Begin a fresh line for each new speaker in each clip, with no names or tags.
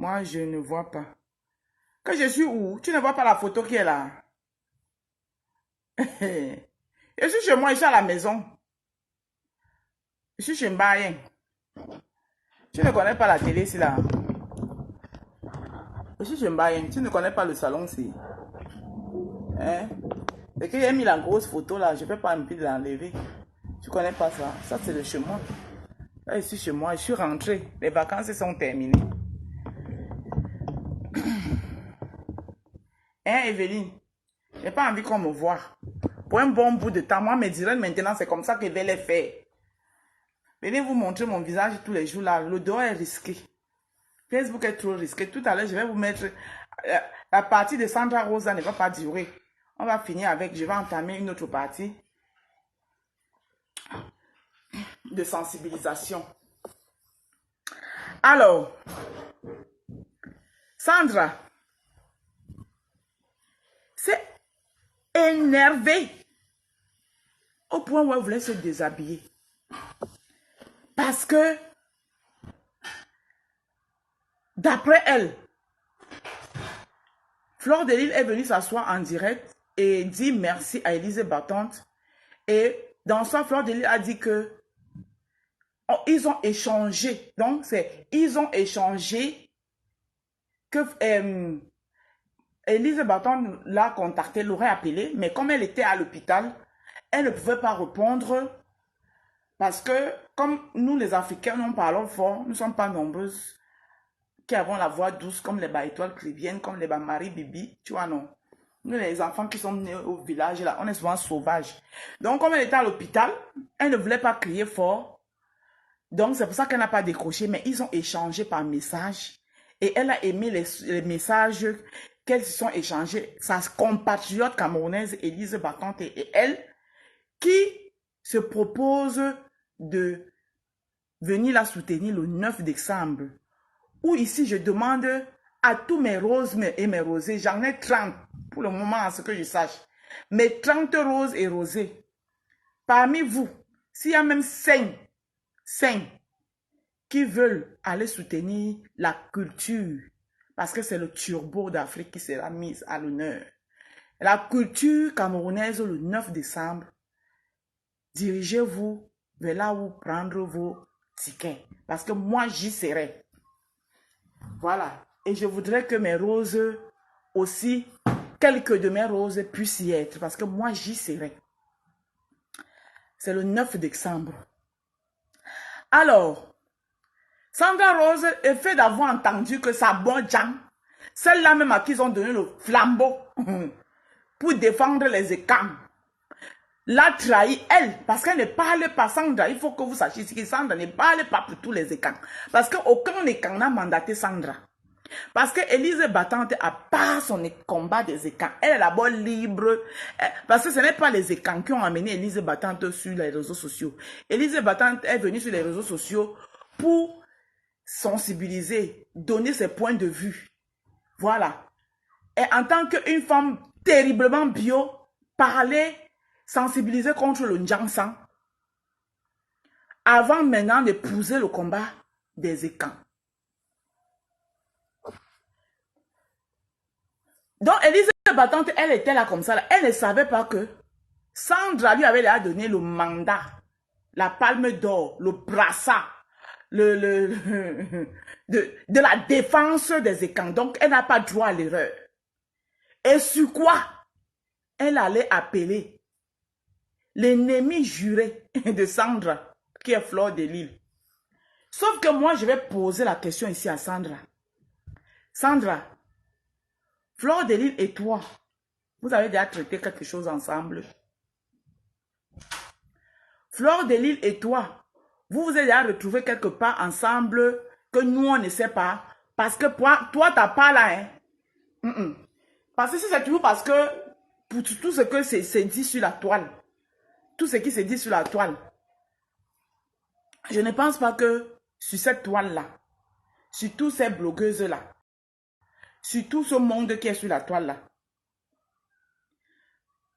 Moi, je ne vois pas. Que je suis où? Tu ne vois pas la photo qui est là? Je suis chez moi, je suis à la maison. Je suis chez Mbayen. Tu ne connais pas la télé ici là? Je suis chez Mbayen. Tu ne connais pas le salon ici? Hein? C'est qu'il a mis la grosse photo là. Je ne peux pas me de l'enlever. Tu connais pas ça? Ça, c'est de chez moi. Là, je suis chez moi. Je suis rentrée. Les vacances sont terminées. Hein, Evelyne? Je n'ai pas envie qu'on me voie. Pour un bon bout de temps, moi, mes directs maintenant, c'est comme ça que je vais les faire. Venez vous montrer mon visage tous les jours là. Le dehors est risqué. Facebook est trop risqué. Tout à l'heure, je vais vous mettre... la partie de Sandra Rosa ne va pas durer. On va finir avec... Je vais entamer une autre partie de sensibilisation. Alors, Sandra, c'est énervé au point où elle voulait se déshabiller. Parce que, d'après elle, Fleur de Lille est venue s'asseoir en direct et dit merci à Élise Battante. Et dans ça, Fleur de Lille a dit que ils ont échangé. Donc, c'est ils ont échangé que Élise Battante l'a contacté, l'aurait appelé, mais comme elle était à l'hôpital, elle ne pouvait pas répondre parce que, comme nous les Africains, nous parlons fort, nous ne sommes pas nombreuses qui avons la voix douce comme les étoiles chrétiennes, comme les Marie Bibi, tu vois, non. Nous, les enfants qui sont nés au village, là, on est souvent sauvages. Donc, comme elle était à l'hôpital, elle ne voulait pas crier fort. Donc, c'est pour ça qu'elle n'a pas décroché, mais ils ont échangé par message. Et elle a aimé les messages qu'elles se sont échangés. Sa compatriote camerounaise, Élise Battante, et elle, qui se propose de venir la soutenir le 9 décembre. Où ici, je demande à tous mes roses et mes rosés, j'en ai 30 pour le moment, à ce que je sache, mes 30 roses et rosés. Parmi vous, s'il y a même 5 qui veulent aller soutenir la culture, parce que c'est le turbo d'Afrique qui sera mis à l'honneur. La culture camerounaise le 9 décembre, dirigez-vous vers là où prendre vos tickets. Parce que moi, j'y serai. Voilà. Et je voudrais que mes roses aussi, quelques de mes roses puissent y être. Parce que moi, j'y serai. C'est le 9 décembre. Alors, Sandra Rose, le fait d'avoir entendu que sa bonne Jean, celle-là même à qui ils ont donné le flambeau pour défendre les écans, l'a trahi, elle, parce qu'elle ne parle pas, Sandra. Il faut que vous sachiez que Sandra ne parle pas pour tous les écans. Parce qu'aucun écan n'a mandaté Sandra. Parce que Élise Battante, à part son combat des écans, elle est d'abord libre. Parce que ce n'est pas les écans qui ont amené Élise Battante sur les réseaux sociaux. Élise Battante est venue sur les réseaux sociaux pour sensibiliser, donner ses points de vue. Voilà. Et en tant qu'une femme terriblement bio, parler, sensibiliser contre le Ndjansan, avant maintenant d'épouser le combat des écans. Donc, Élise Battante, elle était là comme ça. Là. Elle ne savait pas que Sandra lui avait déjà donné le mandat, la palme d'or, le brassard, de la défense des écans. Donc, elle n'a pas droit à l'erreur. Et sur quoi elle allait appeler l'ennemi juré de Sandra, qui est Fleur de Lille. Sauf que moi, je vais poser la question ici à Sandra. Sandra, Fleur de Lille et toi, vous avez déjà traité quelque chose ensemble? Fleur de Lille et toi, vous vous êtes déjà retrouvés quelque part ensemble que nous, on ne sait pas. Parce que toi, t'as pas là. Hein? Parce que c'est toujours parce que pour tout ce que c'est dit sur la toile, tout ce qui se dit sur la toile, je ne pense pas que sur cette toile-là, sur toutes ces blogueuses-là, sur tout ce monde qui est sur la toile-là,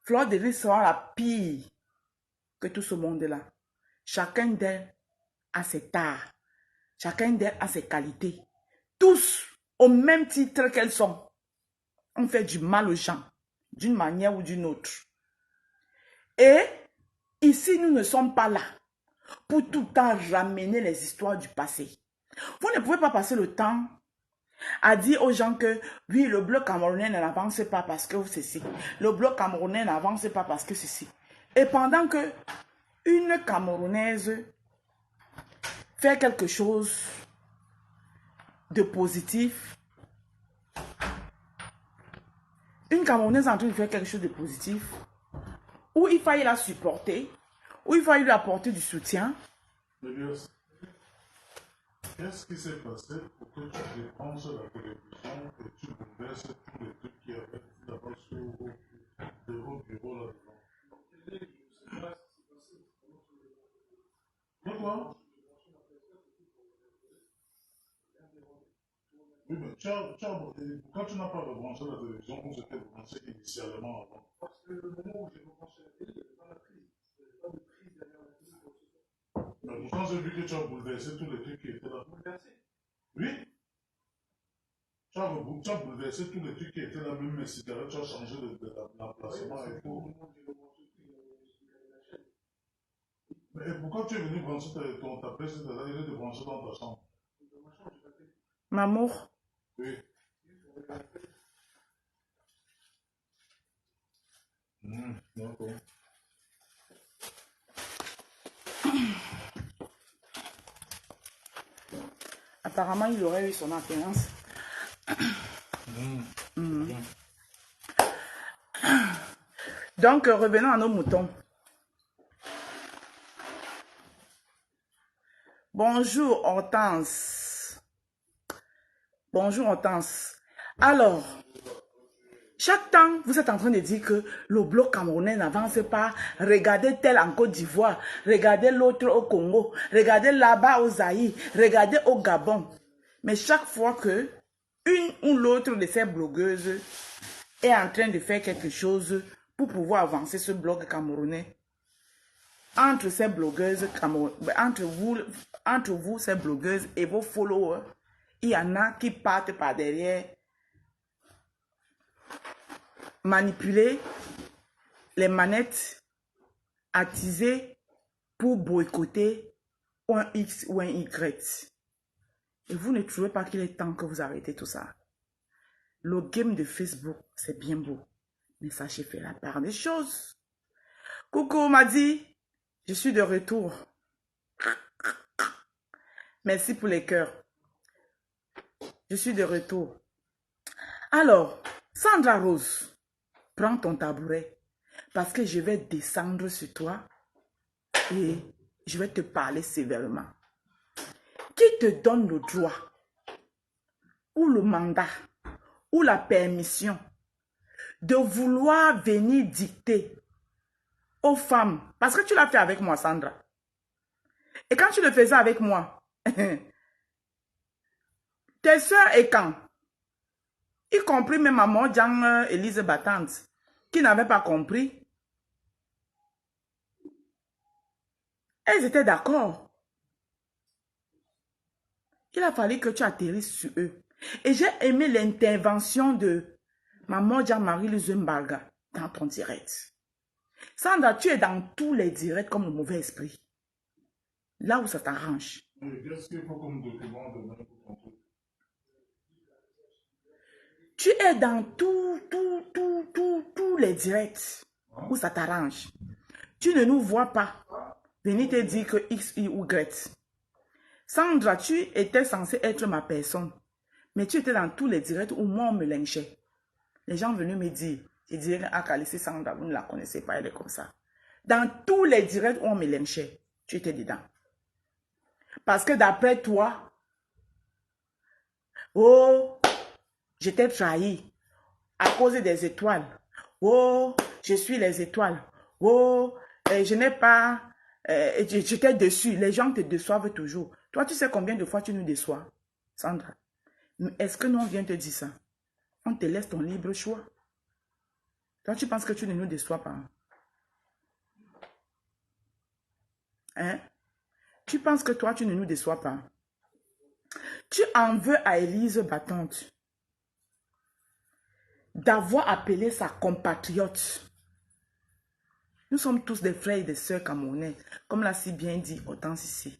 Fleur de Lille sera la pire que tout ce monde-là. Chacun d'elles a ses tares. Chacun d'elles a ses qualités. Tous au même titre qu'elles sont, on fait du mal aux gens, d'une manière ou d'une autre. Et ici, nous ne sommes pas là pour tout le temps ramener les histoires du passé. Vous ne pouvez pas passer le temps à dire aux gens que oui, le bloc camerounais n'avance pas parce que ceci. Le bloc camerounais n'avance pas parce que ceci. Et pendant que une Camerounaise fait quelque chose de positif, une Camerounaise est en train de faire quelque chose de positif, où il fallait la supporter, où il fallait lui apporter du soutien.
Qu'est-ce qui s'est passé pour que tu dépenses la télévision et tu bouleverses tous les trucs qui avaient d'abord sur vos bureaux là-dedans? Pourquoi? Oui, mais quand tu n'as pas rebranché la télévision, on s'était branché initialement avant. Parce que le moment où j'ai rebranché la télé, il n'y avait pas la prise. Il n'y avait pas de prise derrière la télé. Mais pourtant, j'ai vu que tu as bouleversé tous les trucs qui étaient là. Bouleversé? Oui. Tu as bouleversé tous les trucs qui étaient là, même mes cigarettes, tu as changé l'emplacement et tout. Mais pourquoi tu es venu brancher ta prise de là, il est de brancher dans ta chambre?
Mamour.
Oui. D'accord.
Apparemment, il aurait eu son apparence. Donc, revenons à nos moutons. Bonjour Hortense. Bonjour Hortense. Alors, chaque temps, vous êtes en train de dire que le bloc camerounais n'avance pas. Regardez tel en Côte d'Ivoire. Regardez l'autre au Congo. Regardez là-bas au Zaïre. Regardez au Gabon. Mais chaque fois que une ou l'autre de ces blogueuses est en train de faire quelque chose pour pouvoir avancer ce bloc camerounais, entre ces blogueuses, entre vous, ces blogueuses et vos followers, il y en a qui partent par derrière manipuler les manettes, attiser pour boycotter un X ou un Y. Et vous ne trouvez pas qu'il est temps que vous arrêtez tout ça. Le game de Facebook, c'est bien beau, mais sachez faire la part des choses. Coucou Madi, je suis de retour. Merci pour les cœurs. Je suis de retour. Alors, Sandra Rose, prends ton tabouret parce que je vais descendre sur toi et je vais te parler sévèrement. Qui te donne le droit ou le mandat ou la permission de vouloir venir dicter aux femmes? Parce que tu l'as fait avec moi, Sandra. Et quand tu le faisais avec moi, tes soeurs et quand, y compris même maman Jean Élise Battante, qui n'avait pas compris, elles étaient d'accord. Il a fallu que tu atterrisses sur eux. Et j'ai aimé l'intervention de maman Jean-Marie Luzembarga dans ton direct. Sandra, tu es dans tous les directs comme le mauvais esprit. Là où ça t'arrange.
Qu'est-ce qu'il faut comme document de même pour ton truc?
Tu es dans tous les directs où ça t'arrange. Tu ne nous vois pas venir te dire que X, Y ou Y. Sandra, tu étais censée être ma personne. Mais tu étais dans tous les directs où moi on me lynchait. Les gens venaient me dire, je dirais à Kalisi Sandra, vous ne la connaissez pas, elle est comme ça. Dans tous les directs où on me lynchait, tu étais dedans. Parce que d'après toi, oh, j'étais trahi à cause des étoiles. Oh, je suis les étoiles. Oh, je n'ai pas... j'étais déçu. Les gens te déçoivent toujours. Toi, tu sais combien de fois tu nous déçois, Sandra? Est-ce que nous, on vient te dire ça? On te laisse ton libre choix. Toi, tu penses que tu ne nous déçois pas? Hein? Tu penses que toi, tu ne nous déçois pas? Tu en veux à Élise Battante d'avoir appelé sa compatriote. Nous sommes tous des frères et des sœurs camerounais. Comme l'a si bien dit Hortense ici.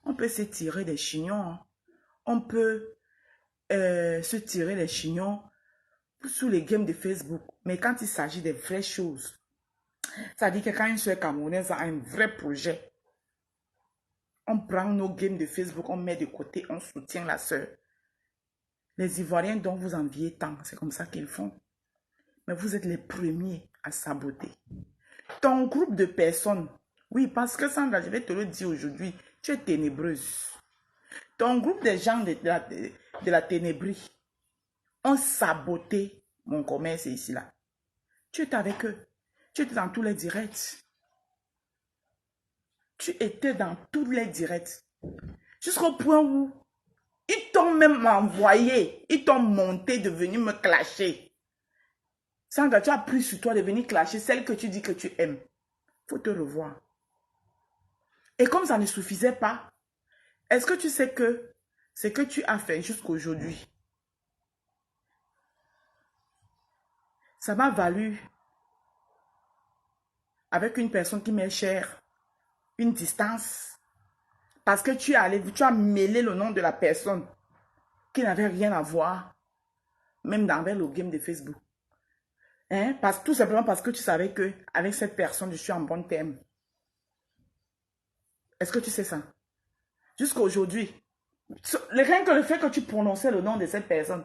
On peut se tirer des chignons. Hein. On peut se tirer les chignons sous les games de Facebook. Mais quand il s'agit des vraies choses, ça dit que quand une sœur camerounaise a un vrai projet, on prend nos games de Facebook, on met de côté, on soutient la sœur. Les Ivoiriens dont vous enviez tant, c'est comme ça qu'ils font. Mais vous êtes les premiers à saboter. Ton groupe de personnes, oui, parce que Sandra, je vais te le dire aujourd'hui, tu es ténébreuse. Ton groupe de gens de la ténébrie ont saboté mon commerce ici, là. Tu étais avec eux. Tu étais dans tous les directs. Tu étais dans tous les directs. Jusqu'au point où ils t'ont même envoyé, ils t'ont monté de venir me clasher. Sandra, tu as pris sur toi de venir clasher celle que tu dis que tu aimes. Faut te revoir. Et comme ça ne suffisait pas, est-ce que tu sais que ce que tu as fait jusqu'aujourd'hui, ça m'a valu, avec une personne qui m'est chère, une distance, parce que tu as mêlé le nom de la personne qui n'avait rien à voir, même dans le game de Facebook. Hein? Tout simplement parce que tu savais qu'avec cette personne, je suis en bon terme. Est-ce que tu sais ça? Jusqu'à aujourd'hui, rien que le fait que tu prononçais le nom de cette personne,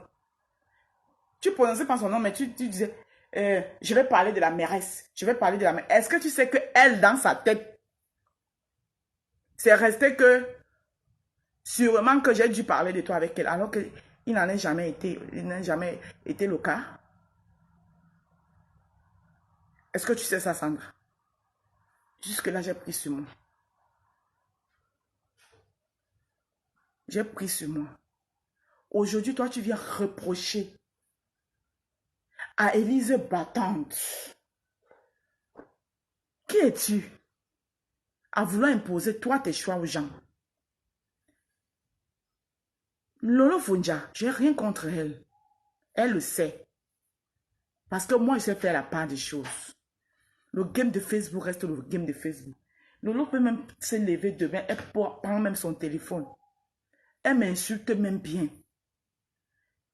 tu prononçais pas son nom, mais tu disais, je vais parler de la mairesse, je vais parler de la mairesse. Est-ce que tu sais qu'elle, dans sa tête, c'est resté que, sûrement que j'ai dû parler de toi avec elle, alors qu'il n'en a jamais été, le cas? Est-ce que tu sais ça, Sandra? Jusque-là, j'ai pris sur moi. J'ai pris sur moi. Aujourd'hui, toi, tu viens reprocher à Élise Battante. Qui es-tu à vouloir imposer toi tes choix aux gens? Lolo Fonja, je n'ai rien contre elle. Elle le sait. Parce que moi, je sais faire la part des choses. Le game de Facebook reste le game de Facebook. Lolo peut même se lever demain, elle prend même son téléphone. Elle m'insulte même bien.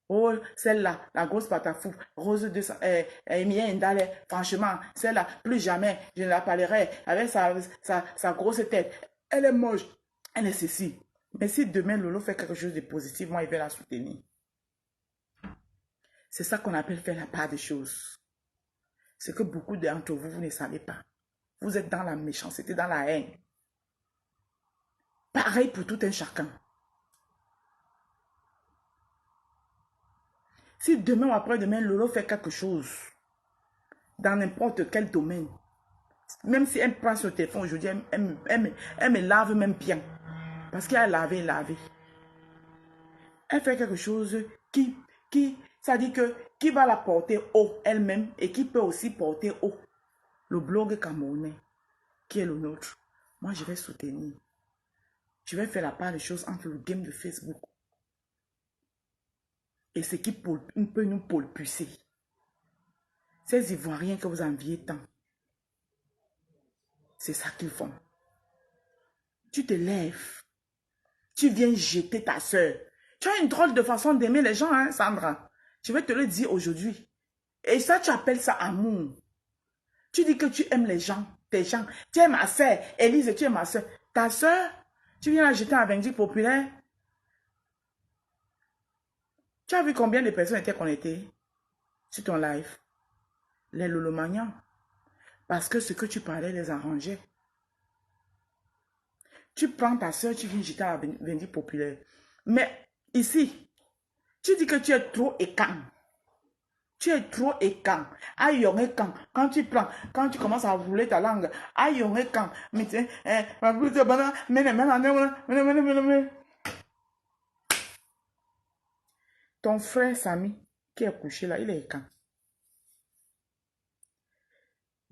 Oh, celle-là, la grosse patafou, Rose de Emilie Ndale, franchement, celle-là, plus jamais, je ne la parlerai avec sa grosse tête. Elle est moche, elle est ceci. Mais si demain Lolo fait quelque chose de positif, moi, il vais la soutenir. C'est ça qu'on appelle faire la part des choses. C'est que beaucoup d'entre vous, vous ne savez pas. Vous êtes dans la méchanceté, dans la haine. Pareil pour tout un chacun. Si demain ou après-demain, Lolo fait quelque chose, dans n'importe quel domaine, même si elle prend son téléphone aujourd'hui, elle me lave même bien. Parce qu'elle a lavé. Elle fait quelque chose ça dit que, qui va la porter haut elle-même et qui peut aussi porter haut le blog camerounais, qui est le nôtre. Moi, je vais soutenir. Je vais faire la part des choses entre le game de Facebook et ce qui peut nous propulser. Ces Ivoiriens que vous enviez tant, c'est ça qu'ils font. Tu te lèves, tu viens jeter ta soeur. Tu as une drôle de façon d'aimer les gens, hein, Sandra. Je vais te le dire aujourd'hui. Et ça, tu appelles ça amour. Tu dis que tu aimes les gens, tes gens. Tu es ma soeur, Élise, tu es ma soeur. Ta soeur, tu viens la jeter à Vindicte Populaire. Tu as vu combien de personnes étaient connectées sur ton live? Les lolomagnans. Parce que ce que tu parlais les arrangeait. Tu prends ta soeur, tu viens jeter à Vindicte Populaire. Mais ici, tu dis que tu es trop écant. Tu es trop écant. Aïe, quand tu commences à rouler ta langue, aïe, quand. Ton frère Samy, qui est couché là, il est écant.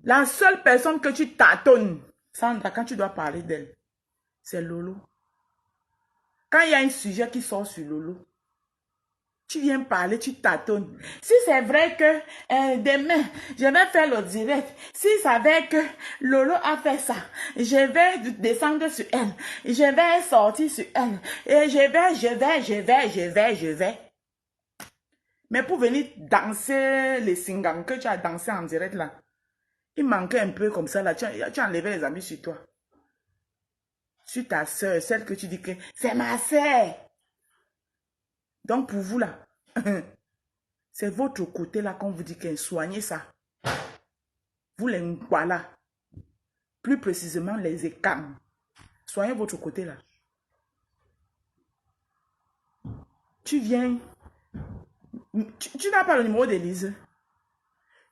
La seule personne que tu tâtonnes, Sandra, quand tu dois parler d'elle, c'est Lolo. Quand il y a un sujet qui sort sur Lolo, tu viens parler, tu tâtonnes. Si c'est vrai que demain, je vais faire le direct. Si c'est vrai que Lolo a fait ça, je vais descendre sur elle. Je vais sortir sur elle. Et je vais. Mais pour venir danser les singans que tu as dansé en direct là, il manquait un peu comme ça là. Tu as enlevé les amis sur toi. Sur ta soeur, celle que tu dis que c'est ma soeur. Donc pour vous là, c'est votre côté là qu'on vous dit que soignez ça. Vous les voilà. Plus précisément les écames. Soignez votre côté là. Tu viens. Tu n'as pas le numéro d'Élise.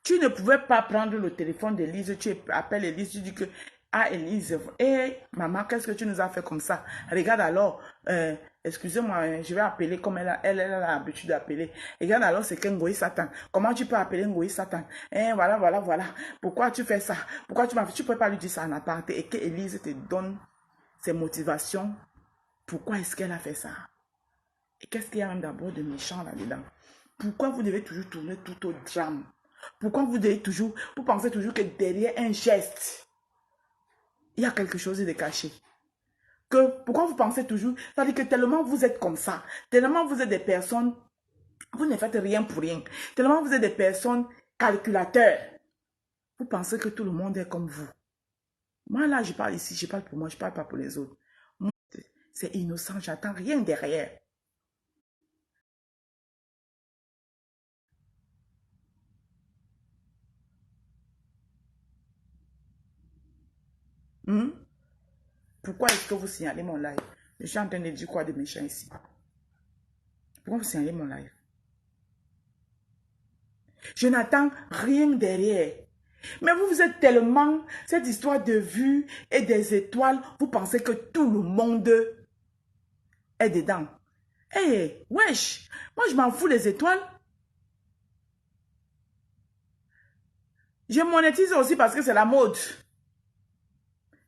Tu ne pouvais pas prendre le téléphone d'Élise. Tu appelles Élise. Tu dis que ah Élise, hé maman, qu'est-ce que tu nous as fait comme ça? Regarde alors, excusez-moi, je vais appeler comme elle a l'habitude d'appeler. Regarde alors, c'est que Ngoï Satan. Comment tu peux appeler Ngoï Satan? Voilà. Pourquoi tu fais ça? Pourquoi tu ne peux pas lui dire ça en aparté et que Élise te donne ses motivations? Pourquoi est-ce qu'elle a fait ça? Et qu'est-ce qu'il y a même d'abord de méchant là-dedans? Pourquoi vous devez toujours tourner tout au drame? Pourquoi vous pensez toujours que derrière un geste, il y a quelque chose de caché? Pourquoi vous pensez toujours, c'est-à-dire que tellement vous êtes comme ça, tellement vous êtes des personnes, vous ne faites rien pour rien, tellement vous êtes des personnes calculateurs, vous pensez que tout le monde est comme vous. Moi là, je parle ici, je parle pour moi, je ne parle pas pour les autres. Moi, c'est innocent, j'attends rien derrière. Pourquoi est-ce que vous signalez mon live? Je suis en train de dire quoi de méchant ici? Pourquoi vous signalez mon live? Je n'attends rien derrière. Mais vous êtes tellement, cette histoire de vue et des étoiles, vous pensez que tout le monde est dedans. Hé, wesh, moi je m'en fous les étoiles. Je monétise aussi parce que c'est la mode.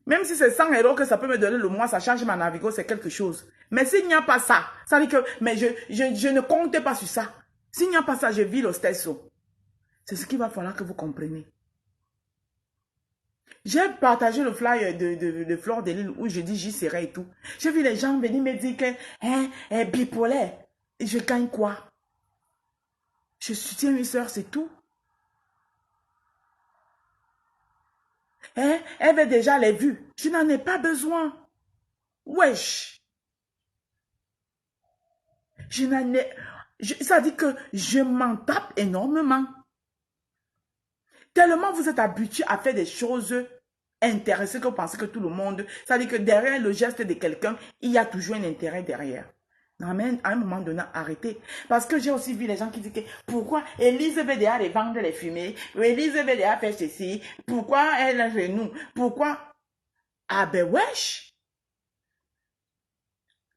Même si c'est 100 € que ça peut me donner le mois, ça change ma Navigo, c'est quelque chose. Mais s'il n'y a pas ça, ça veut dire que mais je ne compte pas sur ça. S'il n'y a pas ça, je vis le stesso. C'est ce qu'il va falloir que vous compreniez. J'ai partagé le flyer de Fleur de Lille où je dis j'y serai et tout. J'ai vu les gens venir me dire que bipolaire. Et je gagne quoi? Je soutiens une soeur, c'est tout. Elle veut déjà les vues. Je n'en ai pas besoin. Wesh. Je n'en ai... Ça dit que je m'en tape énormément. Tellement vous êtes habitué à faire des choses intéressées que vous pensez que tout le monde... Ça dit que derrière le geste de quelqu'un, il y a toujours un intérêt derrière. Non, mais à un moment donné, arrêtez. Parce que j'ai aussi vu les gens qui disent que pourquoi Élise veut déjà les vendre les fumées, Élise veut déjà faire ceci, pourquoi elle est chez nous, pourquoi... Ah ben wesh!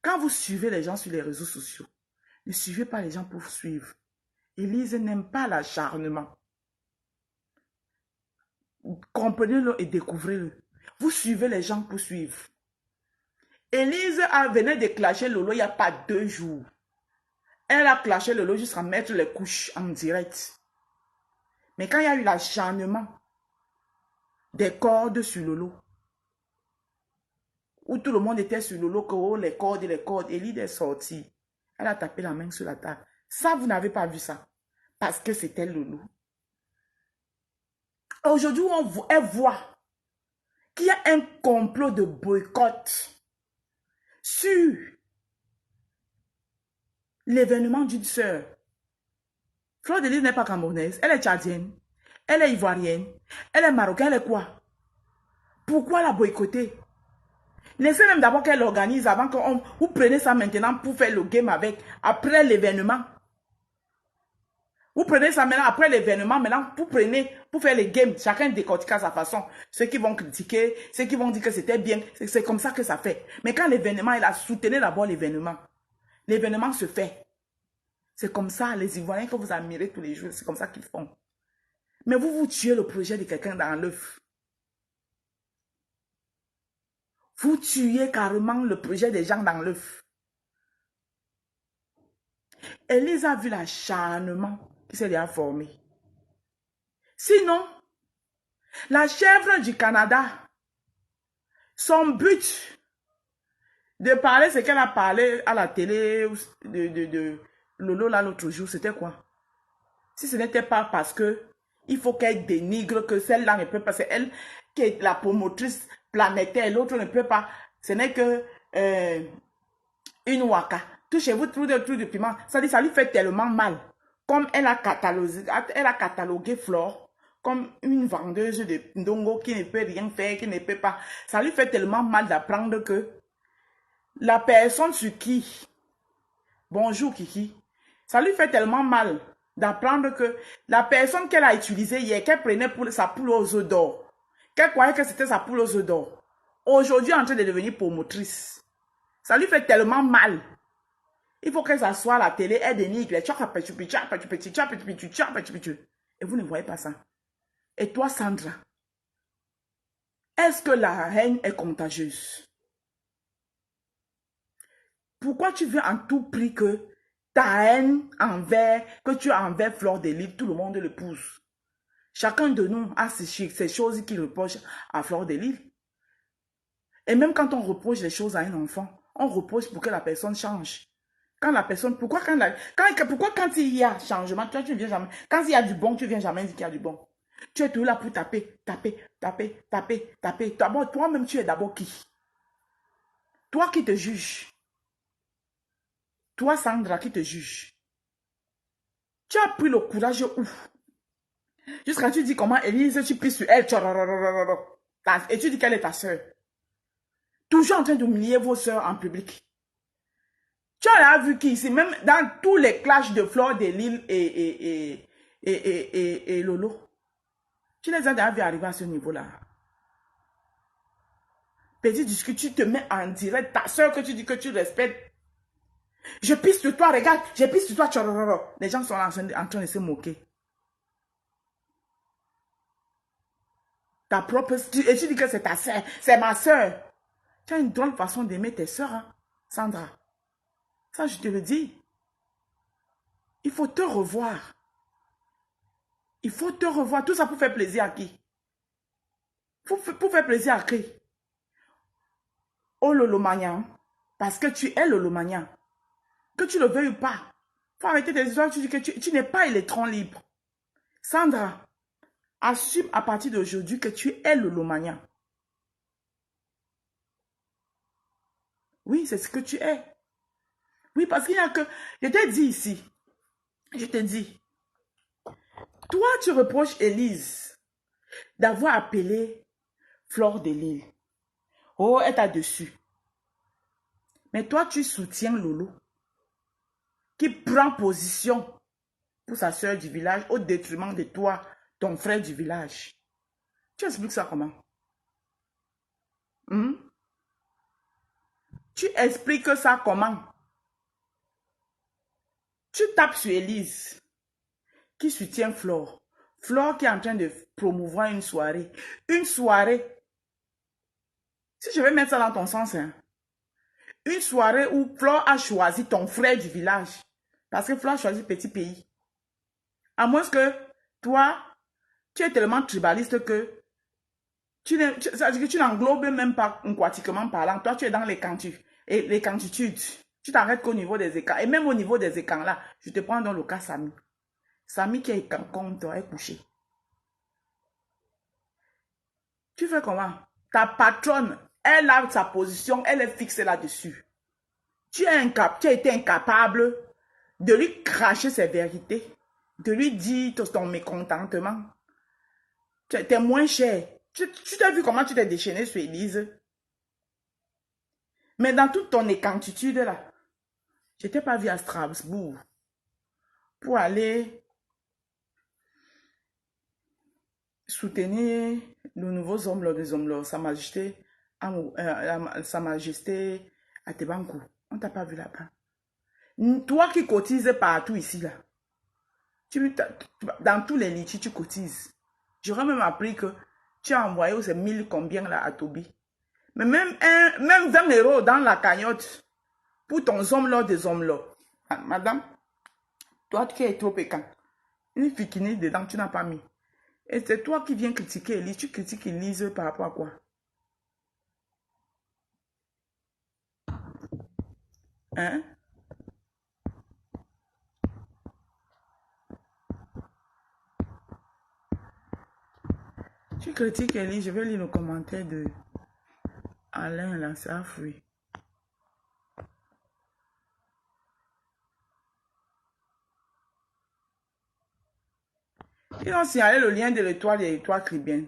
Quand vous suivez les gens sur les réseaux sociaux, ne suivez pas les gens pour suivre. Élise n'aime pas l'acharnement. Comprenez-le et découvrez-le. Vous suivez les gens pour suivre. Élise venait de clasher Lolo il n'y a pas 2 jours. Elle a clashé Lolo jusqu'à mettre les couches en direct. Mais quand il y a eu l'acharnement des cordes sur Lolo, où tout le monde était sur Lolo, que oh, les cordes, Élise est sortie. Elle a tapé la main sur la table. Ça, vous n'avez pas vu ça. Parce que c'était Lolo. Aujourd'hui, elle voit qu'il y a un complot de boycott sur l'événement d'une sœur. Fleur de Lys n'est pas camerounaise, elle est tchadienne, elle est ivoirienne, elle est marocaine, elle est quoi? Pourquoi la boycotter? Laissez même d'abord qu'elle organise avant que vous prenez ça maintenant pour faire le game avec, après l'événement. Vous prenez ça maintenant après l'événement, maintenant vous prenez pour faire les games, chacun décortique à sa façon. Ceux qui vont critiquer, ceux qui vont dire que c'était bien, c'est comme ça que ça fait. Mais quand l'événement est là, soutenez d'abord l'événement. L'événement se fait. C'est comme ça, les Ivoiriens que vous admirez tous les jours, c'est comme ça qu'ils font. Mais vous tuez le projet de quelqu'un dans l'œuf. Vous tuez carrément le projet des gens dans l'œuf. Élise a vu l'acharnement qui s'est déjà formé. Sinon, la chèvre du Canada, son but de parler ce qu'elle a parlé à la télé de Lolo là l'autre jour, c'était quoi? Si ce n'était pas parce que il faut qu'elle dénigre que celle-là ne peut pas, c'est elle qui est la promotrice planétaire, l'autre ne peut pas, ce n'est que une waka. Touchez-vous tout de trucs de piment. Ça lui fait tellement mal. Comme elle a catalogué Flore comme une vendeuse de ndongo qui ne peut rien faire, qui ne peut pas. Ça lui fait tellement mal d'apprendre que la personne sur qui, bonjour Kiki, ça lui fait tellement mal d'apprendre que la personne qu'elle a utilisée hier, qu'elle prenait pour sa poule aux œufs d'or, qu'elle croyait que c'était sa poule aux œufs d'or, aujourd'hui en train de devenir promotrice. Ça lui fait tellement mal. Il faut qu'elle s'assoie à la télé, elle dénigre, et vous ne voyez pas ça. Et toi, Sandra, est-ce que la haine est contagieuse? Pourquoi tu veux en tout prix que ta haine que tu as envers Flore de Lys, tout le monde le pousse? Chacun de nous a ces choses qu'il reproche à Flore de Lys. Et même quand on reproche les choses à un enfant, on reproche pour que la personne change. Quand la personne, pourquoi quand il y a changement, toi tu ne viens jamais, quand il y a du bon, tu ne viens jamais dire qu'il y a du bon. Tu es toujours là pour taper. Toi-même, tu es d'abord qui? Toi qui te juges. Toi, Sandra, qui te juge. Tu as pris le courage où? Jusqu'à tu dis comment Élise, tu pisses sur elle. Et tu dis qu'elle est ta soeur. Toujours en train d'humilier vos soeurs en public. Tu as vu qu'ici, même dans tous les clashs de Flore de Lys et Lolo, tu les as déjà vu arriver à ce niveau-là. Petit disque, tu te mets en direct, ta soeur que tu dis que tu respectes. Je pisse sur toi, regarde, je pisse sur toi. Les gens sont en train de se moquer. Ta propre, et tu dis que c'est ta soeur, c'est ma soeur. Tu as une drôle façon d'aimer tes soeurs, hein, Sandra. Ça, je te le dis. Il faut te revoir. Il faut te revoir. Tout ça pour faire plaisir à qui? Pour faire plaisir à qui? Au Lolomagnan. Parce que tu es Lolomagnan. Que tu le veuilles ou pas. Il faut arrêter tes histoires. Tu dis que tu n'es pas électron libre. Sandra, assume à partir d'aujourd'hui que tu es Lolomagnan. Oui, c'est ce que tu es. Oui, parce qu'il n'y a que... Je t'ai dit ici. Je te dis. Toi, tu reproches Élise d'avoir appelé Flore de Lys. Oh, elle t'a dessus. Mais toi, tu soutiens Lolo, qui prend position pour sa soeur du village au détriment de toi, ton frère du village. Tu expliques ça comment? Tu expliques ça comment? Tu tapes sur Élise, qui soutient Flore. Flore qui est en train de promouvoir une soirée. Une soirée. Si je vais mettre ça dans ton sens, hein. Une soirée où Flore a choisi ton frère du village. Parce que Flore a choisi petit pays. À moins que toi, tu es tellement tribaliste que tu n'englobes même pas quantiquement parlant. Toi, tu es dans les quantitudes. Tu t'arrêtes qu'au niveau des écarts. Et même au niveau des écarts là, je te prends dans le cas Samy. Samy qui est compte, est couché. Tu fais comment? Ta patronne, elle a sa position, elle est fixée là-dessus. Tu as été incapable de lui cracher ses vérités, de lui dire ton mécontentement. Tu es moins cher. Tu t'as vu comment tu t'es déchaîné sur Élise? Mais dans toute ton écantitude là, je t'ai pas vu à Strasbourg pour aller soutenir le nouveau homme des hommes, Sa Majesté à Tebankou. On t'a pas vu là-bas. Toi qui cotises partout ici là, dans tous les litiges tu cotises. J'aurais même appris que tu as envoyé ces 1000 combien là à Toby. Mais même 20 € dans la cagnotte pour ton homme des hommes. Madame, Toi qui es trop pécan. Une fille qui n'est dedans, tu n'as pas mis. Et c'est toi qui viens critiquer Elise. Tu critiques Elise par rapport à quoi? Hein? Tu critiques Elise. Je vais lire le commentaire de Alain là, ça a fui. Ils ont signalé le lien de l'étoile et l'étoile Caribbean.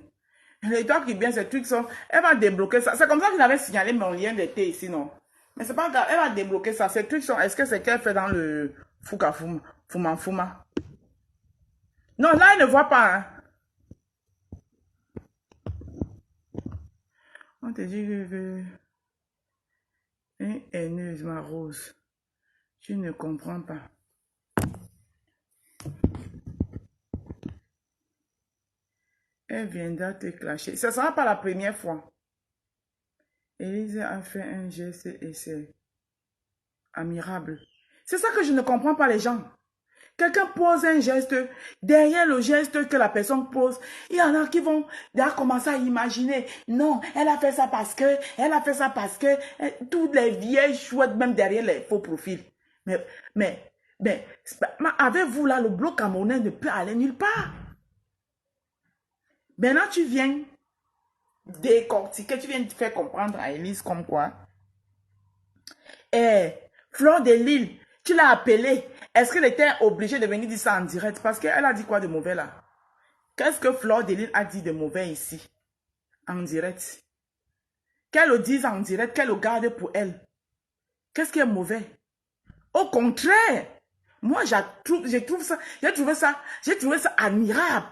L'étoile Caribbean, ces trucs sont... Elle va débloquer ça. C'est comme ça qu'ils avaient signalé mon lien d'été ici, non? Mais c'est pas grave, elle va débloquer ça. Ces trucs sont... Est-ce que c'est qu'elle fait dans le Fouka Fuma Fuma? Non, là, elle ne voit pas. Hein. On te dit que... Une haineuse, ma rose. Tu ne comprends pas. Elle viendra te clasher. Ce ne sera pas la première fois. Élise a fait un geste et c'est admirable. C'est ça que je ne comprends pas les gens. Quelqu'un pose un geste, derrière le geste que la personne pose, il y en a qui vont commencer à imaginer, non, elle a fait ça parce que, toutes les vieilles chouettes, même derrière les faux profils. Mais, avec vous là, le bloc camerounais ne peut aller nulle part. Maintenant, tu viens décortiquer, tu viens de faire comprendre à Elise comme quoi. Fleur de Lille, tu l'as appelée. Est-ce qu'elle était obligée de venir dire ça en direct? Parce qu'elle a dit quoi de mauvais là? Qu'est-ce que Fleur de Lille a dit de mauvais ici? En direct. Qu'elle le dise en direct, qu'elle le garde pour elle. Qu'est-ce qui est mauvais? Au contraire, moi j'ai trouvé ça admirable.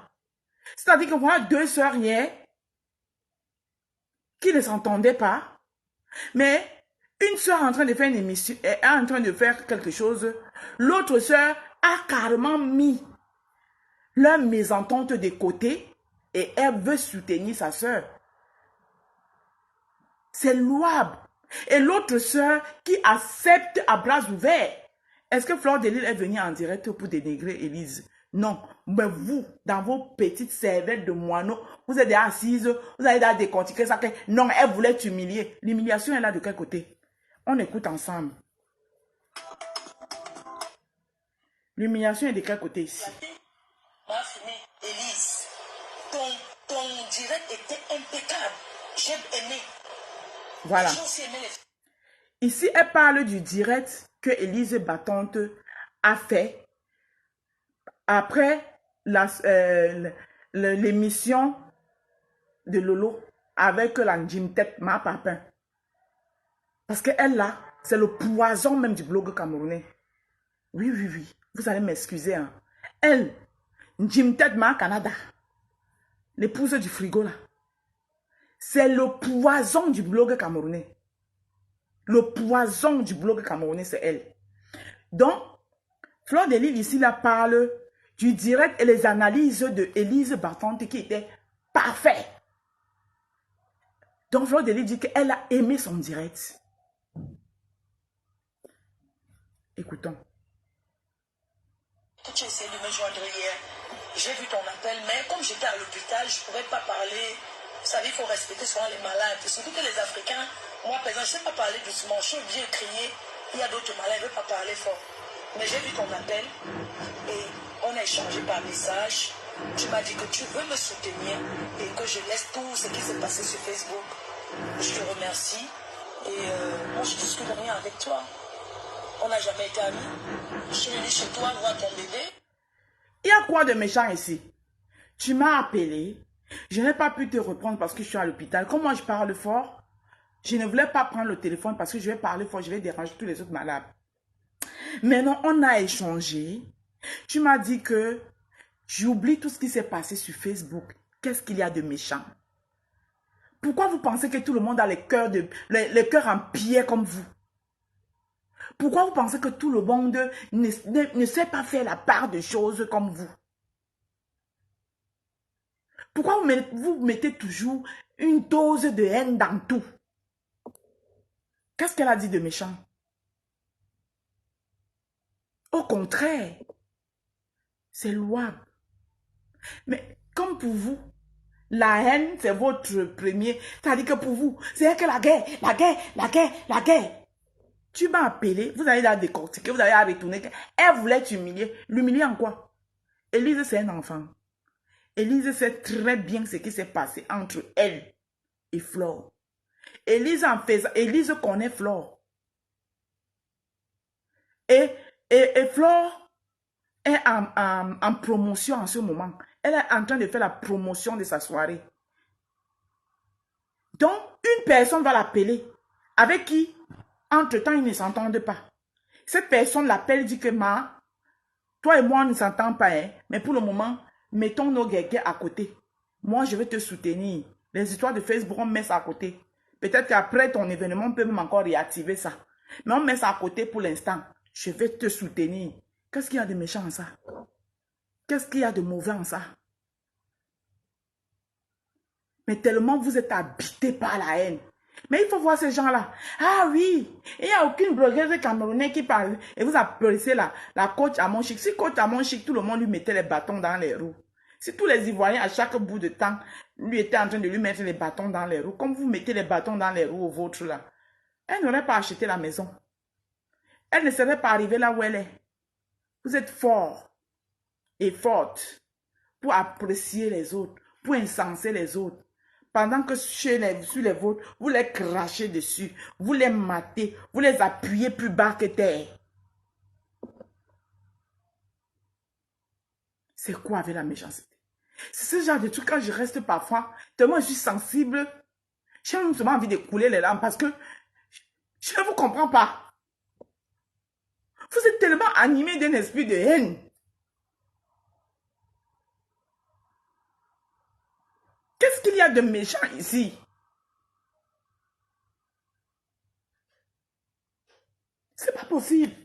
C'est-à-dire que voilà deux sœurs hier qui ne s'entendaient pas, mais une sœur est en train de faire une émission, est en train de faire quelque chose. L'autre sœur a carrément mis leur mésentente de côté et elle veut soutenir sa sœur. C'est louable. Et l'autre sœur qui accepte à bras ouverts. Est-ce que Fleur de Lille est venue en direct pour dénigrer Élise? Non. Mais vous, dans vos petites cervettes de moineaux, vous êtes assises, vous allez déjà décortiquer ça. Non, elle voulait t'humilier. L'humiliation est là de quel côté? On écoute ensemble. L'humiliation est de quel côté ici?
Élise, ton direct était impeccable. J'ai aimé.
Voilà. Ici, elle parle du direct que Élise Battante a fait après l'émission de Lolo avec la Njimtet Ma Papin. Parce qu'elle là, c'est le poison même du blog camerounais. Oui. Vous allez m'excuser. Hein. Elle, Njimtet Ma Canada, l'épouse du frigo là. C'est le poison du blog camerounais. Le poison du blog camerounais, c'est elle. Donc, Fleur de Lille ici, là, parle du direct et les analyses de Élise Battante qui étaient parfaits. Donc, Fleur de Lille dit qu'elle a aimé son direct. Écoutons.
Tu essayes de me joindre hier. J'ai vu ton appel, mais comme j'étais à l'hôpital, je ne pourrais pas parler. Vous savez, il faut respecter souvent les malades. Surtout que les Africains, moi, par exemple, je ne sais pas parler doucement. Je suis bien crier. Il y a d'autres malades, je ne veux pas parler fort. Mais j'ai vu ton appel et on a échangé par message. Tu m'as dit que tu veux me soutenir et que je laisse tout ce qui s'est passé sur Facebook. Je te remercie. Et moi, je ne discute rien avec toi. On n'a jamais été amis. Je suis venue chez toi voir ton bébé.
Il y a quoi de méchant ici? Tu m'as appelé. Je n'ai pas pu te reprendre parce que je suis à l'hôpital. Comme moi, je parle fort, je ne voulais pas prendre le téléphone parce que je vais parler fort, je vais déranger tous les autres malades. Maintenant, on a échangé. Tu m'as dit que j'oublie tout ce qui s'est passé sur Facebook. Qu'est-ce qu'il y a de méchant? Pourquoi vous pensez que tout le monde a les cœurs en pierre comme vous? Pourquoi vous pensez que tout le monde ne sait pas faire la part de choses comme vous? Pourquoi vous mettez toujours une dose de haine dans tout? Qu'est-ce qu'elle a dit de méchant? Au contraire, C'est louable. Mais comme pour vous, la haine, c'est votre premier. C'est-à-dire que pour vous, c'est que la guerre, la guerre, la guerre, la guerre. Tu m'as appelé, vous allez la décortiquer, vous allez la retourner. Elle voulait t'humilier. L'humilier en quoi? Élise, c'est un enfant. Élise sait très bien ce qui s'est passé entre elle et Flore. Élise connaît Flore. Et Flore est en promotion en ce moment. Elle est en train de faire la promotion de sa soirée. Donc, une personne va l'appeler, avec qui, entre-temps, ils ne s'entendent pas. Cette personne l'appelle, dit que toi et moi, on ne s'entend pas, hein, mais pour le moment, mettons nos guégués à côté. Moi, je vais te soutenir. Les histoires de Facebook, on met ça à côté. Peut-être qu'après ton événement, on peut même encore réactiver ça. Mais on met ça à côté pour l'instant. Je vais te soutenir. Qu'est-ce qu'il y a de méchant en ça? Qu'est-ce qu'il y a de mauvais en ça? Mais tellement vous êtes habité par la haine. Mais il faut voir ces gens-là. Ah oui, il n'y a aucune blogueuse camerounaise qui parle. Et vous appréciez la coach à mon chic. Si coach à mon chic, tout le monde lui mettait les bâtons dans les roues. Si tous les Ivoiriens, à chaque bout de temps, lui étaient en train de lui mettre les bâtons dans les roues, comme vous mettez les bâtons dans les roues aux vôtres là, elle n'aurait pas acheté la maison. Elle ne serait pas arrivée là où elle est. Vous êtes fort et forte pour apprécier les autres, pour incenser les autres. Pendant que sur les vôtres, vous les crachez dessus, vous les matez, vous les appuyez plus bas que terre. C'est quoi avec la méchanceté? C'est ce genre de truc quand je reste parfois, tellement je suis sensible, j'ai même envie de couler les larmes parce que je ne vous comprends pas. Vous êtes tellement animé d'un esprit de haine. Qu'est-ce qu'il y a de méchant ici? C'est pas possible.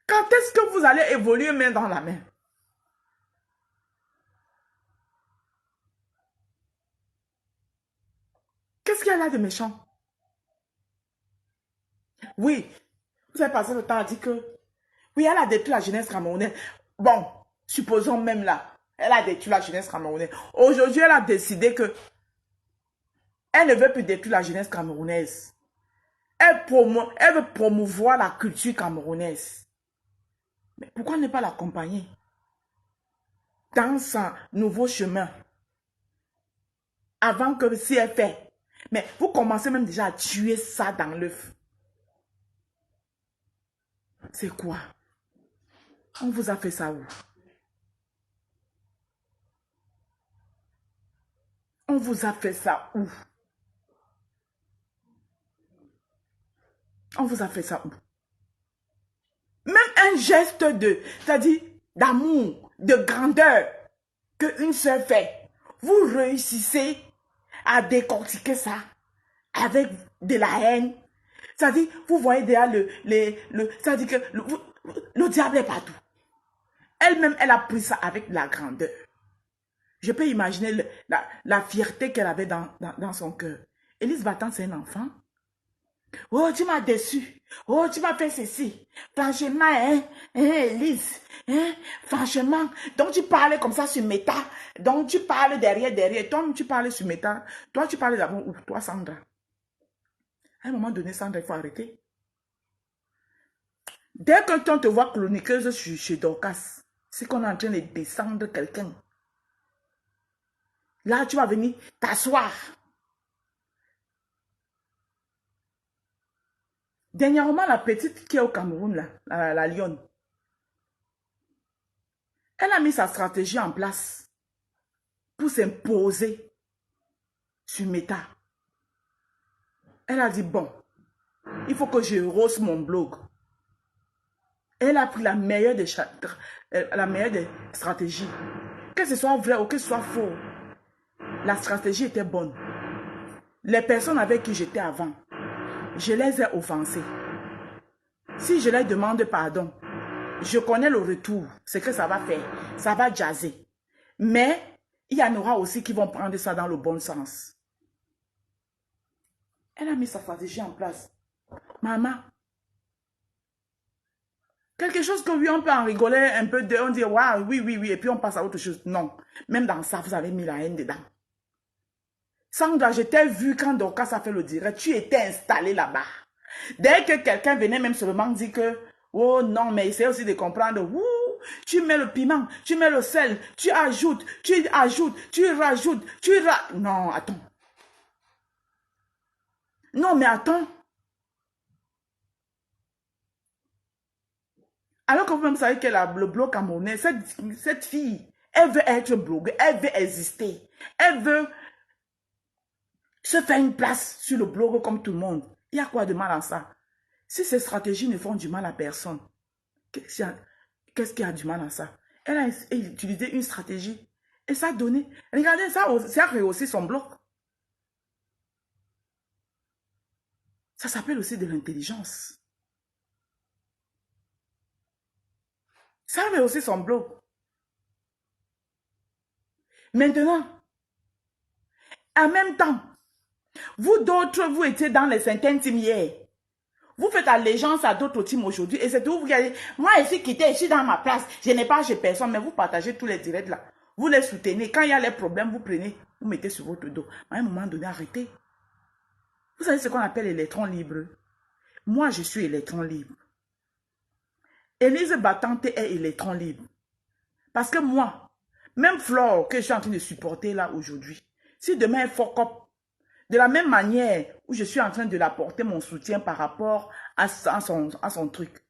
Quand est-ce que vous allez évoluer main dans la main? Qu'est-ce qu'il y a là de méchant? Oui, vous avez passé le temps à dire que oui, elle a détruit la jeunesse camerounaise. Bon, supposons même là, elle a détruit la jeunesse camerounaise. Aujourd'hui, elle a décidé que elle ne veut plus détruire la jeunesse camerounaise. Elle veut promouvoir la culture camerounaise. Mais pourquoi ne pas l'accompagner dans son nouveau chemin avant que si elle fait? Mais vous commencez même déjà à tuer ça dans l'œuf. C'est quoi? On vous a fait ça où? On vous a fait ça où? On vous a fait ça où? Même un geste c'est-à-dire d'amour, de grandeur qu'une sœur fait, vous réussissez à décortiquer ça avec de la haine. C'est-à-dire, vous voyez déjà c'est-à-dire que le diable est partout. Elle-même, elle a pris ça avec la grandeur. Je peux imaginer la fierté qu'elle avait dans son cœur. Élise Battant, c'est un enfant. Oh, tu m'as déçu. Oh, tu m'as fait ceci. Franchement, Élise. Franchement. Donc, tu parlais comme ça sur Meta. Donc, tu parles derrière. Toi, tu parlais sur Meta. Toi, tu parlais d'abord où? Toi, Sandra. À un moment donné, Sandra, il faut arrêter. Dès que tu te vois chroniqueuse chez Dorcas, c'est qu'on est en train de descendre quelqu'un. Là, tu vas venir t'asseoir. Dernièrement, la petite qui est au Cameroun, là, la lionne, elle a mis sa stratégie en place pour s'imposer sur Meta. Elle a dit, bon, il faut que je rose mon blog. Elle a pris la meilleure des stratégies. Que ce soit vrai ou que ce soit faux, la stratégie était bonne. Les personnes avec qui j'étais avant, je les ai offensées. Si je leur demande pardon, je connais le retour, ce que ça va faire. Ça va jazzer. Mais il y en aura aussi qui vont prendre ça dans le bon sens. Elle a mis sa stratégie en place. Maman, Quelque chose que oui, on peut en rigoler un peu, on dit, waouh, oui, oui, oui, et puis on passe à autre chose. Non. Même dans ça, vous avez mis la haine dedans. Sandra, je t'ai vu quand Dorcas a fait le direct, tu étais installé là-bas. Dès que quelqu'un venait même seulement dire que, oh non, mais essaye aussi de comprendre, ouh, tu mets le piment, tu mets le sel, tu ajoutes, tu rajoutes, Non, attends. Non, mais attends. Alors que vous-même savez que le blog camerounais, cette fille, elle veut être blogueuse, elle veut exister, elle veut se faire une place sur le blog comme tout le monde. Il y a quoi de mal à ça? Si ces stratégies ne font du mal à personne, qu'est-ce qui a du mal à ça? Elle a utilisé une stratégie et ça a donné. Regardez, ça a rehaussé son blog. Ça s'appelle aussi de l'intelligence. Ça a rehaussé son blog. Maintenant, en même temps, vous d'autres, vous étiez dans les cinquièmes teams hier. Vous faites allégeance à d'autres teams aujourd'hui et c'est tout. Vous regardez, moi ici quitté, je suis dans ma place, je n'ai pas chez personne, mais vous partagez tous les directs là. Vous les soutenez. Quand il y a les problèmes, vous prenez, vous mettez sur votre dos. À un moment donné, arrêtez. Vous savez ce qu'on appelle électron libre. Moi, je suis électron libre. Élise Battante est électron libre. Parce que moi, même Flore que je suis en train de supporter là aujourd'hui, si demain elle fuck up, de la même manière où je suis en train de l'apporter mon soutien par rapport à son truc,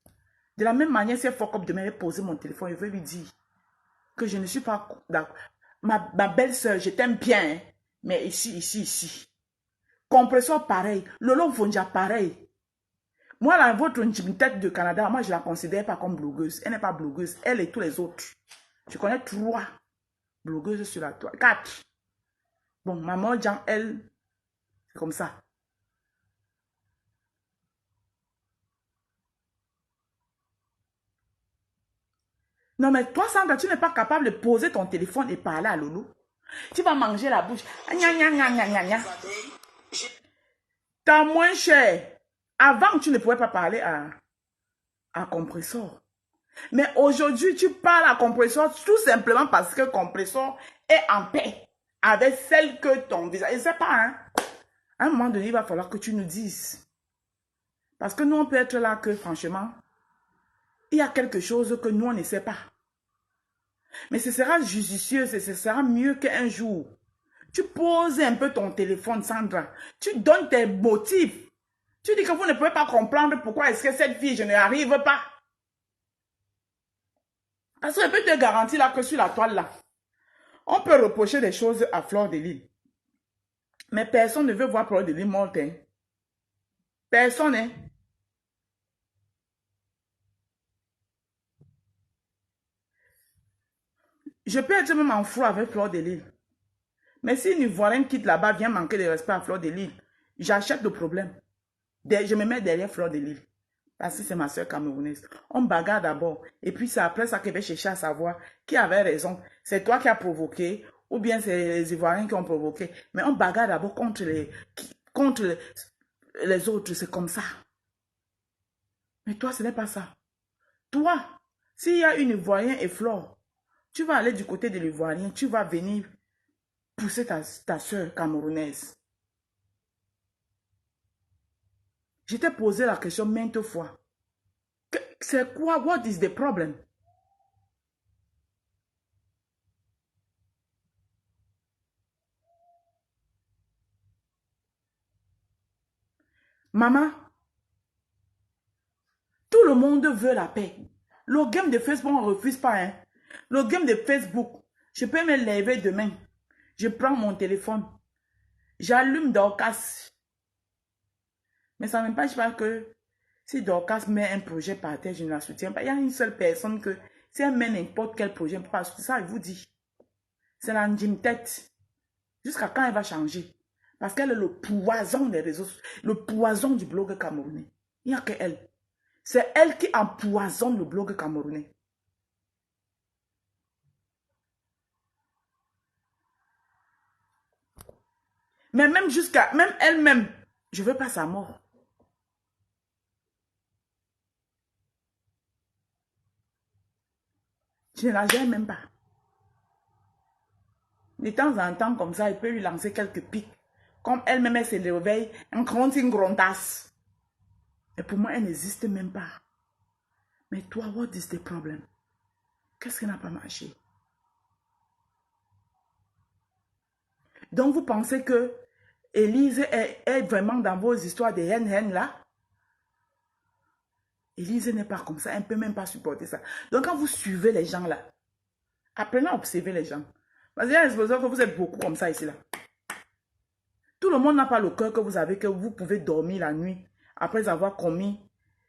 de la même manière, si elle fuck up demain, elle poser mon téléphone, je vais lui dire que je ne suis pas d'accord. Ma belle-sœur, je t'aime bien, hein, mais ici. Compresseur pareil, Lolo Vonja pareil. Moi, là, votre tête de Canada, moi, je la considère pas comme blogueuse. Elle n'est pas blogueuse, elle et tous les autres. Je connais 3 blogueuses sur la toile. 4. Bon, maman Jean, elle, c'est comme ça. Non, mais toi, Sandra, tu n'es pas capable de poser ton téléphone et parler à Lolo. Tu vas manger la bouche. T'as moins cher. Avant, tu ne pouvais pas parler à Compresseur. Mais aujourd'hui, tu parles à Compresseur tout simplement parce que Compresseur est en paix avec celle que ton visage. Je ne sais pas, hein. À un moment donné, il va falloir que tu nous dises. Parce que nous, on peut être là que, franchement, il y a quelque chose que nous, on ne sait pas. Mais ce sera judicieux, ce sera mieux qu'un jour. Tu poses un peu ton téléphone, Sandra. Tu donnes tes motifs. Tu dis que vous ne pouvez pas comprendre pourquoi est-ce que cette fille, je n'y arrive pas. Parce que je peux te garantir là que sur la toile là, on peut reprocher des choses à Fleur de Lys. Mais personne ne veut voir Fleur de Lys morte. Hein. Personne, hein. Je peux être même en fou avec Fleur de Lys. Mais si une Ivoirienne quitte là-bas, vient manquer de respect à Fleur de Lys, j'achète le problème. Je me mets derrière Fleur de Lys. Parce que c'est ma soeur camerounaise. On bagarre d'abord. Et puis c'est après ça qu'elle va chercher à savoir qui avait raison. C'est toi qui as provoqué ou bien c'est les Ivoiriens qui ont provoqué. Mais on bagarre d'abord contre les autres. C'est comme ça. Mais toi, ce n'est pas ça. Toi, s'il y a une Ivoirienne et Flore, tu vas aller du côté de l'Ivoirien. Tu vas venir pousser ta soeur camerounaise. Je t'ai posé la question maintes fois. C'est quoi? What is the problem? Maman, tout le monde veut la paix. Le game de Facebook, on ne refuse pas. Hein. Le game de Facebook, je peux me lever demain. Je prends mon téléphone. J'allume Dorcas. Mais ça n'empêche pas que si Dorcas met un projet par terre, je ne la soutiens pas. Il y a une seule personne que si elle met n'importe quel projet, parce que ça, elle vous dit. C'est la tête. Jusqu'à quand elle va changer? Parce qu'elle est le poison des réseaux, le poison du blog camerounais. Il n'y a que elle. C'est elle qui empoisonne le blog camerounais. Mais même même elle-même, je ne veux pas sa mort. Tu ne la gères même pas. De temps en temps, comme ça, il peut lui lancer quelques pics. Comme elle-même, elle se réveille, une grondasse. Et pour moi, elle n'existe même pas. Mais toi, what is the problem? Qu'est-ce qui n'a pas marché? Donc, vous pensez que Élise est vraiment dans vos histoires de haine là? Élise n'est pas comme ça. Elle ne peut même pas supporter ça. Donc, quand vous suivez les gens là, apprenez à observer les gens. Parce qu'il y a l'expression que vous êtes beaucoup comme ça ici là. Tout le monde n'a pas le cœur que vous avez, que vous pouvez dormir la nuit. Après avoir commis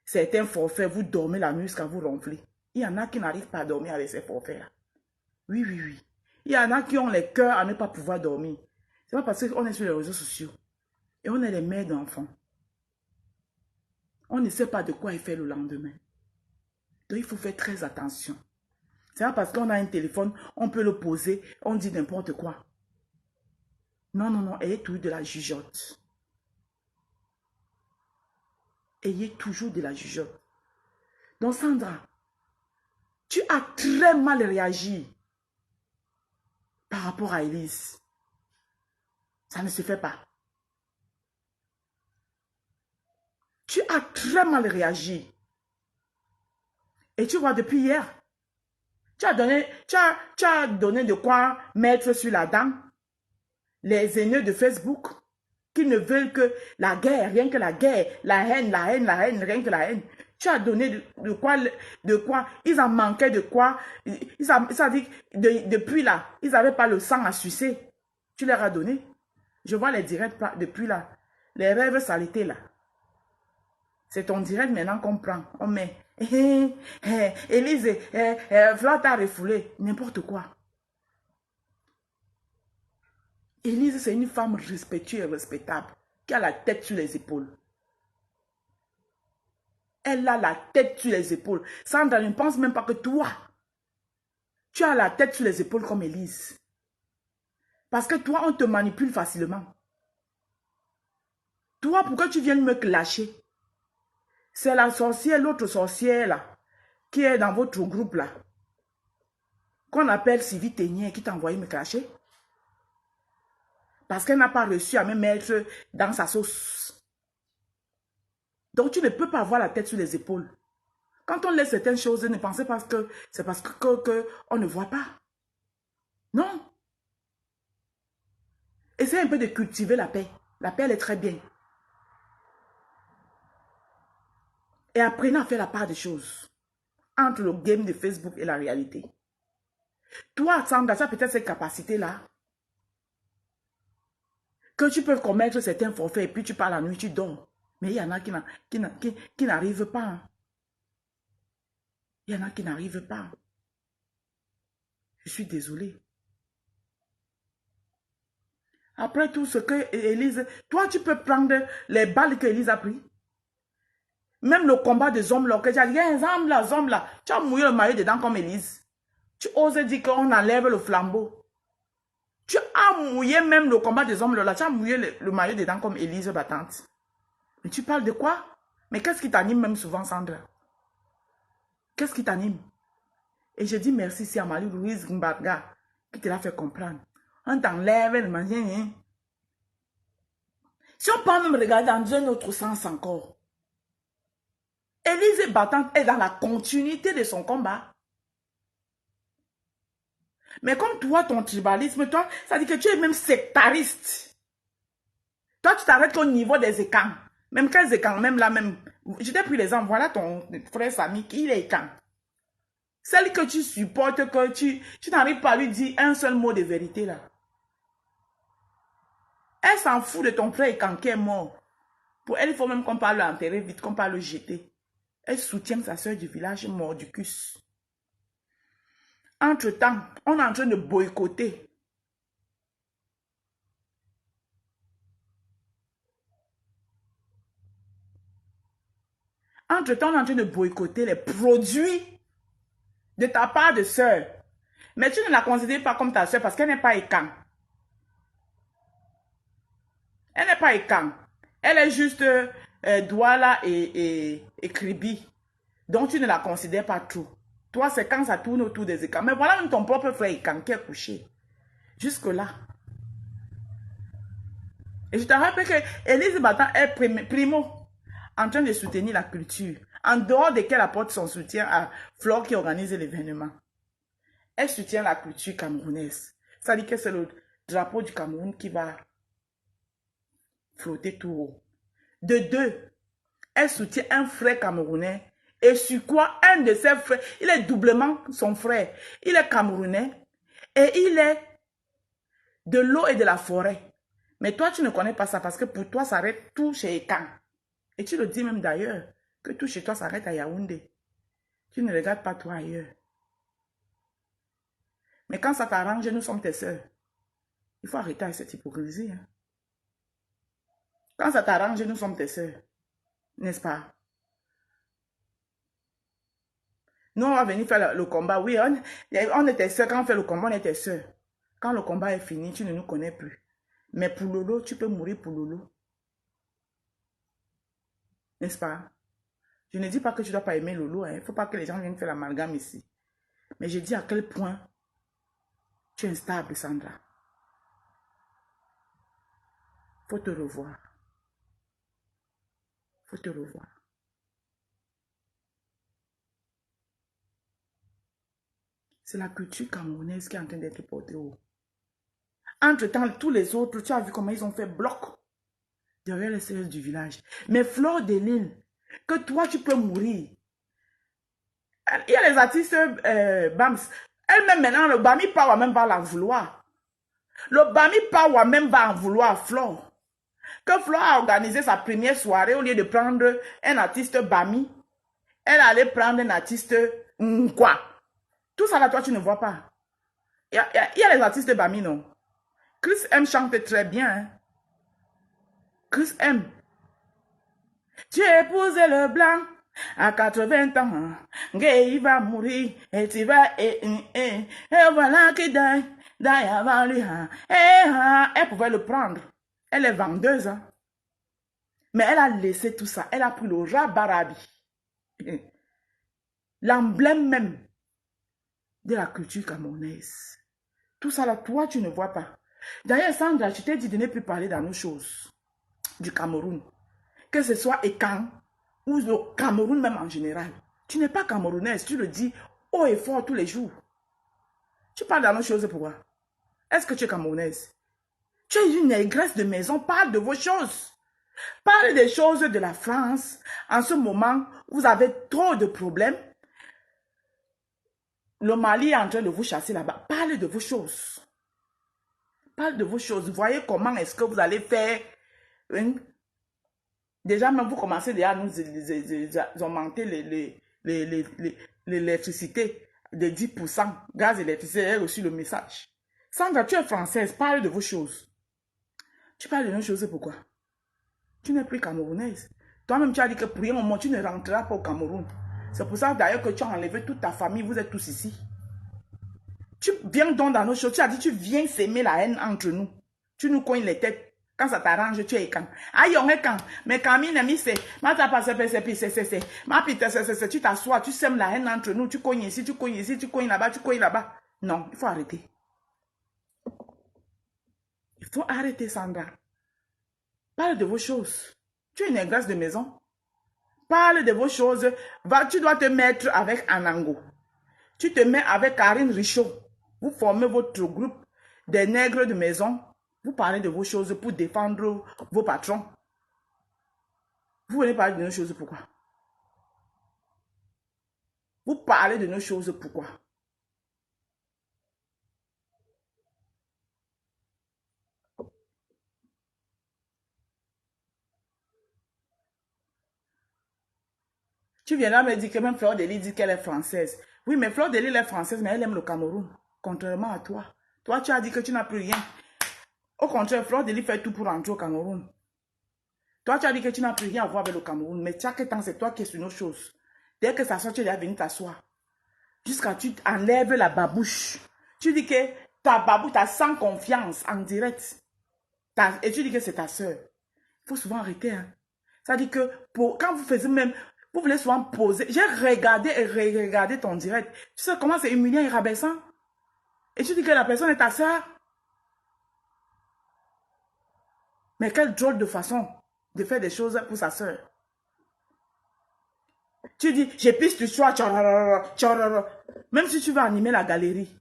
certains forfaits, vous dormez la nuit jusqu'à vous ronfler. Il y en a qui n'arrivent pas à dormir avec ces forfaits là. Oui, oui, oui. Il y en a qui ont les cœurs à ne pas pouvoir dormir. C'est pas parce qu'on est sur les réseaux sociaux. Et on est les mères d'enfants. On ne sait pas de quoi il fait le lendemain. Donc il faut faire très attention. C'est pas parce qu'on a un téléphone, on peut le poser, on dit n'importe quoi. Non, non, non, ayez toujours de la jugeote. Ayez toujours de la jugeote. Donc Sandra, tu as très mal réagi par rapport à Élise. Ça ne se fait pas. Tu as très mal réagi. Et tu vois, depuis hier, tu as donné de quoi mettre sur la dent les aînés de Facebook qui ne veulent que la guerre, rien que la guerre, la haine, rien que la haine. Tu as donné de quoi, ils en manquaient de quoi, ça dit, depuis là, ils n'avaient pas le sang à sucer. Tu leur as donné. Je vois les directs depuis là, les rêves saletés là. C'est ton direct maintenant qu'on prend. On met, Élise, Vlad t'a refoulé, n'importe quoi. Élise, c'est une femme respectueuse et respectable, qui a la tête sur les épaules. Elle a la tête sur les épaules. Sandra ne pense même pas que toi, tu as la tête sur les épaules comme Élise. Parce que toi, on te manipule facilement. Toi, pourquoi tu viens me clasher? C'est la sorcière, l'autre sorcière là, qui est dans votre groupe là, qu'on appelle Sylvie Ténier, qui t'a envoyé me clasher. Parce qu'elle n'a pas reçu à me mettre dans sa sauce. Donc tu ne peux pas avoir la tête sur les épaules. Quand on laisse certaines choses, ne pensez pas que c'est parce que on ne voit pas. Non. Essayez un peu de cultiver la paix. La paix, elle est très bien. Et apprenez à faire la part des choses entre le game de Facebook et la réalité. Toi, Sandra, tu as peut-être cette capacité-là que tu peux commettre certains forfaits et puis tu pars la nuit, tu dors. Mais il y en a qui n'arrivent pas. Il y en a qui n'arrivent pas. Je suis désolée. Après tout ce que Élise... Toi, tu peux prendre les balles que Élise a pris. Même le combat des hommes là, que tu as dit, il y a un homme là. Tu as mouillé le maillot dedans comme Élise. Tu oses dire qu'on enlève le flambeau. Tu as mouillé même le combat des hommes là. Tu as mouillé le maillot dedans comme Élise battante. Mais tu parles de quoi? Mais qu'est-ce qui t'anime même souvent, Sandra? Qu'est-ce qui t'anime? Et je dis merci si à Marie-Louise Mbarga qui te l'a fait comprendre. On t'enlève le manger. Si on peut même regarder dans un autre sens encore. Élise battante est dans la continuité de son combat. Mais comme toi, ton tribalisme, toi, ça dit que tu es même sectariste. Toi, tu t'arrêtes au niveau des écans. Même quels écans, même là, même. Je t'ai pris l'exemple, voilà ton frère Samy, qui il est écan. Celle que tu supportes, que tu n'arrives pas à lui dire un seul mot de vérité là. Elle s'en fout de ton frère écan qui est mort. Pour elle, il faut même qu'on parle l'enterrer vite, qu'on parle le jeter. Elle soutient sa soeur du village mordicus. Entre-temps, on est en train de boycotter. Entre-temps, on est en train de boycotter les produits de ta part de soeur. Mais tu ne la considères pas comme ta soeur parce qu'elle n'est pas écan. Elle n'est pas écan. Elle est juste Douala et Kribi. Donc tu ne la considères pas trop. Toi, c'est quand ça tourne autour des écrans. Mais voilà même ton propre frère Ikan qui est couché. Jusque-là. Et je te rappelle que Élise Batan est primo en train de soutenir la culture. En dehors de qu'elle apporte son soutien à Flore qui organise l'événement. Elle soutient la culture camerounaise. Ça dit que c'est le drapeau du Cameroun qui va flotter tout haut. De deux, elle soutient un frère camerounais. Et sur quoi un de ses frères, il est doublement son frère. Il est camerounais et il est de l'eau et de la forêt. Mais toi, tu ne connais pas ça parce que pour toi, ça arrête tout chez Ekan. Et tu le dis même d'ailleurs, que tout chez toi s'arrête à Yaoundé. Tu ne regardes pas toi ailleurs. Mais quand ça t'arrange, nous sommes tes sœurs. Il faut arrêter avec cette hypocrisie. Hein. Quand ça t'arrange, nous sommes tes sœurs. N'est-ce pas? Nous, on va venir faire le combat. Oui, on était sœurs. Quand on fait le combat, on était sœurs. Quand le combat est fini, tu ne nous connais plus. Mais pour Lolo, tu peux mourir pour Lolo. N'est-ce pas? Je ne dis pas que tu ne dois pas aimer Lolo. Il ne faut pas que les gens viennent faire l'amalgame ici. Mais je dis à quel point tu es instable, Sandra. Faut te revoir. Faut te revoir. C'est la culture camerounaise qui est en train d'être portée haut. Entre-temps, tous les autres, tu as vu comment ils ont fait bloc derrière les sœurs du village. Mais Flore de Lille, que toi, tu peux mourir. Il y a les artistes Bams. Elle-même maintenant, le Bami Power même va la vouloir. Le Bami Power même va en vouloir Flore. Que Flore a organisé sa première soirée, au lieu de prendre un artiste Bami, elle allait prendre un artiste quoi. Tout ça là, toi, tu ne vois pas. Il y a les artistes Bami, non? Chris M chante très bien. Hein? Chris M. Tu as épousé le blanc à 80 ans. Il va mourir et tu vas et voilà qui die avant lui. Elle pouvait le prendre. Elle est vendeuse. Hein? Mais elle a laissé tout ça. Elle a pris le Rabarabi. L'emblème même de la culture camerounaise. Tout ça là, toi, tu ne vois pas. D'ailleurs, Sandra, je t'ai dit de ne plus parler dans nos choses du Cameroun. Que ce soit Ekan ou le Cameroun même en général. Tu n'es pas camerounaise, tu le dis haut et fort tous les jours. Tu parles dans nos choses pourquoi? Est-ce que tu es camerounaise? Tu es une négresse de maison, parle de vos choses. Parle des choses de la France. En ce moment, vous avez trop de problèmes. Le Mali est en train de vous chasser là-bas. Parlez de vos choses. Parlez de vos choses. Voyez comment est-ce que vous allez faire. Hein? Déjà, même vous commencez déjà à nous augmenter l'électricité de 10%. Gaz et électricité, elle a reçu le message. Sandra, tu es française. Parle de vos choses. Tu parles de nos choses pourquoi? Tu n'es plus camerounaise. Toi-même, tu as dit que pour un moment, tu ne rentreras pas au Cameroun. C'est pour ça d'ailleurs que tu as enlevé toute ta famille, vous êtes tous ici. Tu viens donc dans nos choses, tu as dit tu viens s'aimer la haine entre nous. Tu nous cognes les têtes. Quand ça t'arrange, tu es quand. Aïe, on est quand. Mais quand c'est. Tu t'assois, tu sèmes la haine entre nous. Tu cognes ici, tu cognes ici, tu cognes là-bas, tu cognes là-bas. Non, il faut arrêter. Il faut arrêter, Sandra. Parle de vos choses. Tu es une négresse de maison. Parle de vos choses. Tu dois te mettre avec Anango. Tu te mets avec Karine Richaud. Vous formez votre groupe des nègres de maison. Vous parlez de vos choses pour défendre vos patrons. Vous venez parler de nos choses pourquoi? Vous parlez de nos choses pourquoi? Tu viendras me dire que même Flore de Lille dit qu'elle est française. Oui, mais Flore de Lille est française, mais elle aime le Cameroun. Contrairement à toi. Toi, tu as dit que tu n'as plus rien. Au contraire, Flore de Lille fait tout pour rentrer au Cameroun. Toi, tu as dit que tu n'as plus rien à voir avec le Cameroun. Mais chaque temps, c'est toi qui es sur nos choses. Dès que ça sort, tu es venu t'asseoir. Jusqu'à tu enlèves la babouche. Tu dis que ta babouche, tu as sans confiance en direct. Et tu dis que c'est ta soeur. Il faut souvent arrêter. Hein. Ça dit que quand vous Vous voulez souvent poser. J'ai regardé et regardé ton direct. Tu sais comment c'est humiliant et rabaissant? Et tu dis que la personne est ta soeur? Mais quelle drôle de façon de faire des choses pour sa soeur. Tu dis, j'ai piste du choix. Même si tu veux animer la galerie.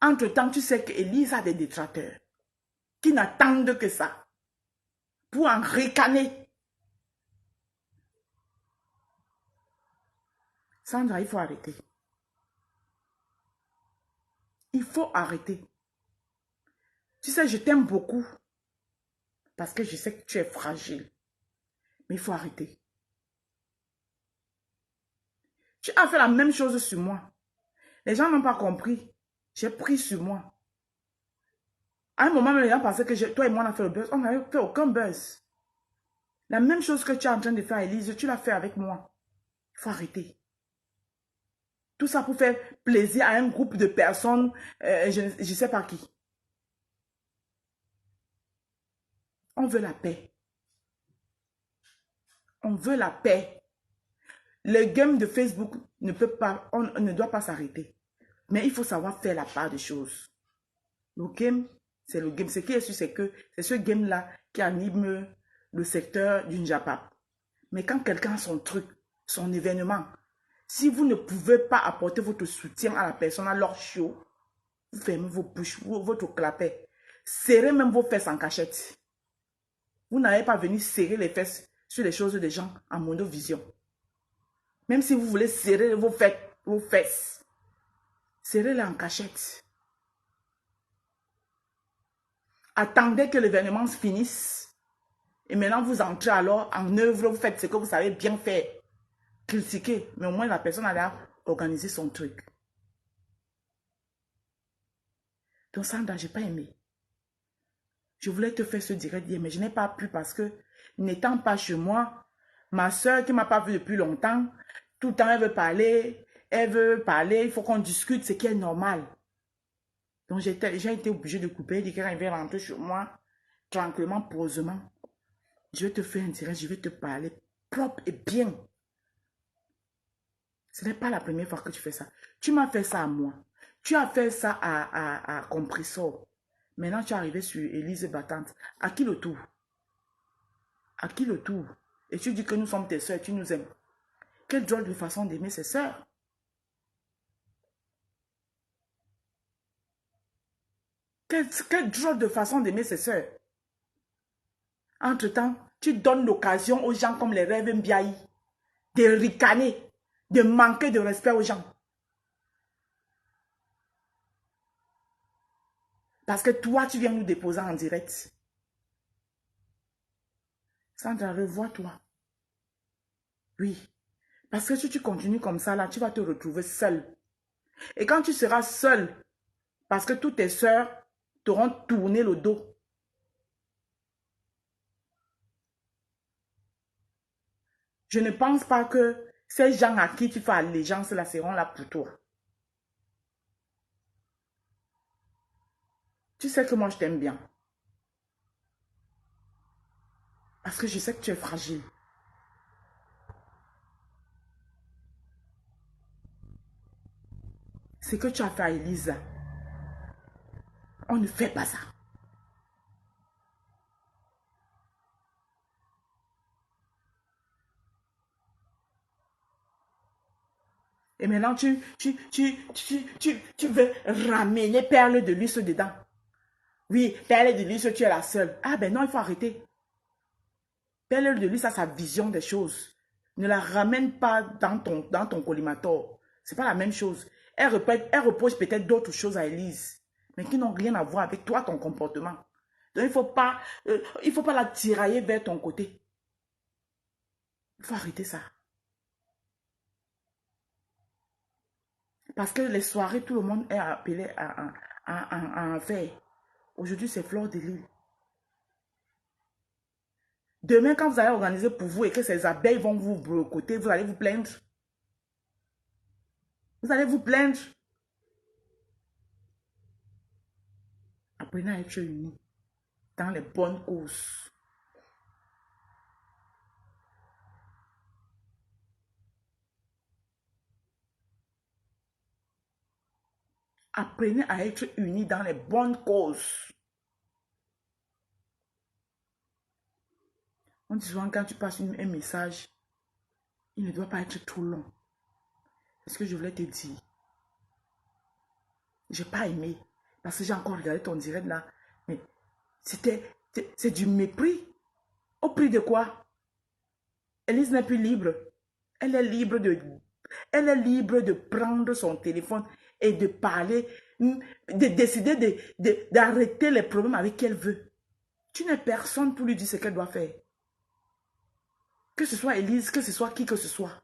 Entre-temps, tu sais qu'Élise a des détracteurs qui n'attendent que ça pour en ricaner. Sandra, il faut arrêter. Il faut arrêter. Tu sais, je t'aime beaucoup parce que je sais que tu es fragile. Mais il faut arrêter. Tu as fait la même chose sur moi. Les gens n'ont pas compris. J'ai pris sur moi. À un moment, les gens pensaient que toi et moi, on a fait le buzz. On n'avait fait aucun buzz. La même chose que tu es en train de faire, Élise, tu l'as fait avec moi. Il faut arrêter. Tout ça pour faire plaisir à un groupe de personnes, je ne sais pas qui. On veut la paix. On veut la paix. Le game de Facebook ne peut pas, on ne doit pas s'arrêter. Mais il faut savoir faire la part des choses. Le game, c'est le game. Ce qui est sûr, c'est que c'est ce game-là qui anime le secteur du Njapap. Mais quand quelqu'un a son truc, son événement, si vous ne pouvez pas apporter votre soutien à la personne, à leur show, vous fermez vos bouches, votre clapet. Serrez même vos fesses en cachette. Vous n'allez pas venir serrer les fesses sur les choses des gens en monovision. Même si vous voulez serrer vos fesses, serrez-les en cachette. Attendez que l'événement se finisse. Et maintenant, vous entrez alors en œuvre, vous faites ce que vous savez bien faire. Critiquer, mais au moins la personne a organisé son truc. Donc Sandra, je n'ai pas aimé. Je voulais te faire ce direct hier, mais je n'ai pas pu parce que, n'étant pas chez moi, ma soeur qui ne m'a pas vu depuis longtemps, tout le temps elle veut parler, il faut qu'on discute, ce qui est normal. Donc j'ai été obligée de couper, de dire qu'elle vient rentrer chez moi, tranquillement, posément. Je vais te faire un direct, je vais te parler propre et bien. Ce n'est pas la première fois que tu fais ça. Tu m'as fait ça à moi. Tu as fait ça à Compressor. Maintenant, tu es arrivé sur Élise Battante. À qui le tour? À qui le tour? Et tu dis que nous sommes tes soeurs, tu nous aimes. Quelle drôle de façon d'aimer ses soeurs. Quelle drôle de façon d'aimer ses soeurs. Entre-temps, tu donnes l'occasion aux gens comme les rêves Mbiaï de ricaner, de manquer de respect aux gens. Parce que toi, tu viens nous déposer en direct. Sandra, revois-toi. Oui. Parce que si tu continues comme ça, là, tu vas te retrouver seule. Et quand tu seras seule, parce que toutes tes soeurs t'auront tourné le dos. Je ne pense pas que ces gens à qui tu fais allégeance là seront là pour toi. Tu sais que moi, je t'aime bien. Parce que je sais que tu es fragile. Ce que tu as fait à Elisa, on ne fait pas ça. Et maintenant, tu veux ramener Perle de Luce dedans. Oui, Perle de Luce, tu es la seule. Ah ben non, il faut arrêter. Perle de Luce a sa vision des choses. Ne la ramène pas dans ton collimateur. Ce n'est pas la même chose. Elle reproche peut-être d'autres choses à Élise, mais qui n'ont rien à voir avec toi, ton comportement. Donc, il ne faut pas la tirailler vers ton côté. Il faut arrêter ça. Parce que les soirées, tout le monde est appelé à en faire. Aujourd'hui, c'est Fleur de Lille. Demain, quand vous allez organiser pour vous et que ces abeilles vont vous boycotter, vous allez vous plaindre. Vous allez vous plaindre. Apprenez à être unis dans les bonnes causes. Apprenez à être unis dans les bonnes causes. On dit souvent quand tu passes un message, il ne doit pas être trop long. C'est ce que je voulais te dire. Je n'ai pas aimé. Parce que j'ai encore regardé ton direct là. Mais c'est du mépris. Au prix de quoi? Elise n'est plus libre. Elle est libre de prendre son téléphone et de parler, de décider d'arrêter les problèmes avec qui elle veut. Tu n'es personne pour lui dire ce qu'elle doit faire. Que ce soit Elise, que ce soit qui que ce soit.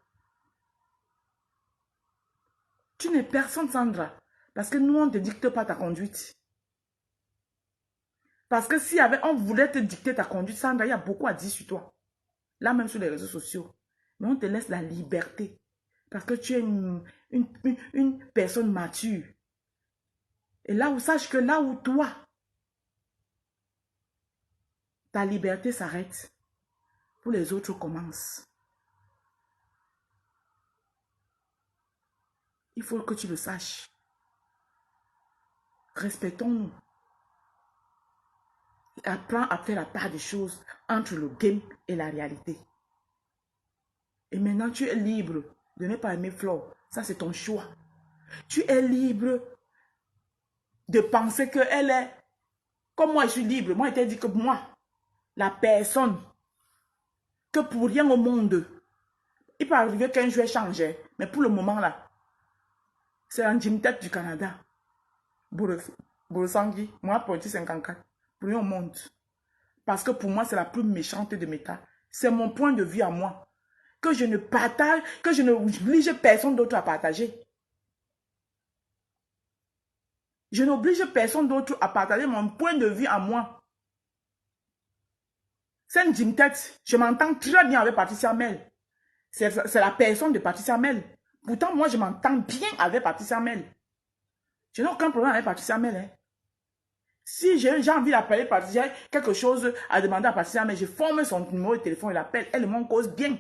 Tu n'es personne, Sandra. Parce que nous, on ne te dicte pas ta conduite. Parce que si on voulait te dicter ta conduite, Sandra, il y a beaucoup à dire sur toi. Là, même sur les réseaux sociaux. Mais on te laisse la liberté. Parce que tu es une personne mature. Et là où, sache que là où toi, ta liberté s'arrête, pour les autres commence. Il faut que tu le saches. Respectons-nous. Apprends à faire la part des choses entre le game et la réalité. Et maintenant, tu es libre de ne pas aimer Flore. Ça, c'est ton choix. Tu es libre de penser qu'elle est... Comme moi, je suis libre. Moi, je t'ai dit que moi, la personne, que pour rien au monde, il peut arriver qu'un jour elle change. Mais pour le moment, là, c'est un gym tête du Canada. Borosangui, moi, Ponty 54. Pour rien au monde. Parce que pour moi, c'est la plus méchante de mes tas. C'est mon point de vue à moi. Que je ne partage, que je ne oblige personne d'autre à partager. Je n'oblige personne d'autre à partager mon point de vue à moi. C'est une gym tête. Je m'entends très bien avec Patricia Mel. C'est la personne de Patricia Mel. Pourtant, moi, je m'entends bien avec Patricia Mel. Je n'ai aucun problème avec Patricia Mel. Hein. Si j'ai envie d'appeler Patricia, quelque chose à demander à Patricia Mel, je forme son numéro de téléphone, il appelle, elle m'en cause bien.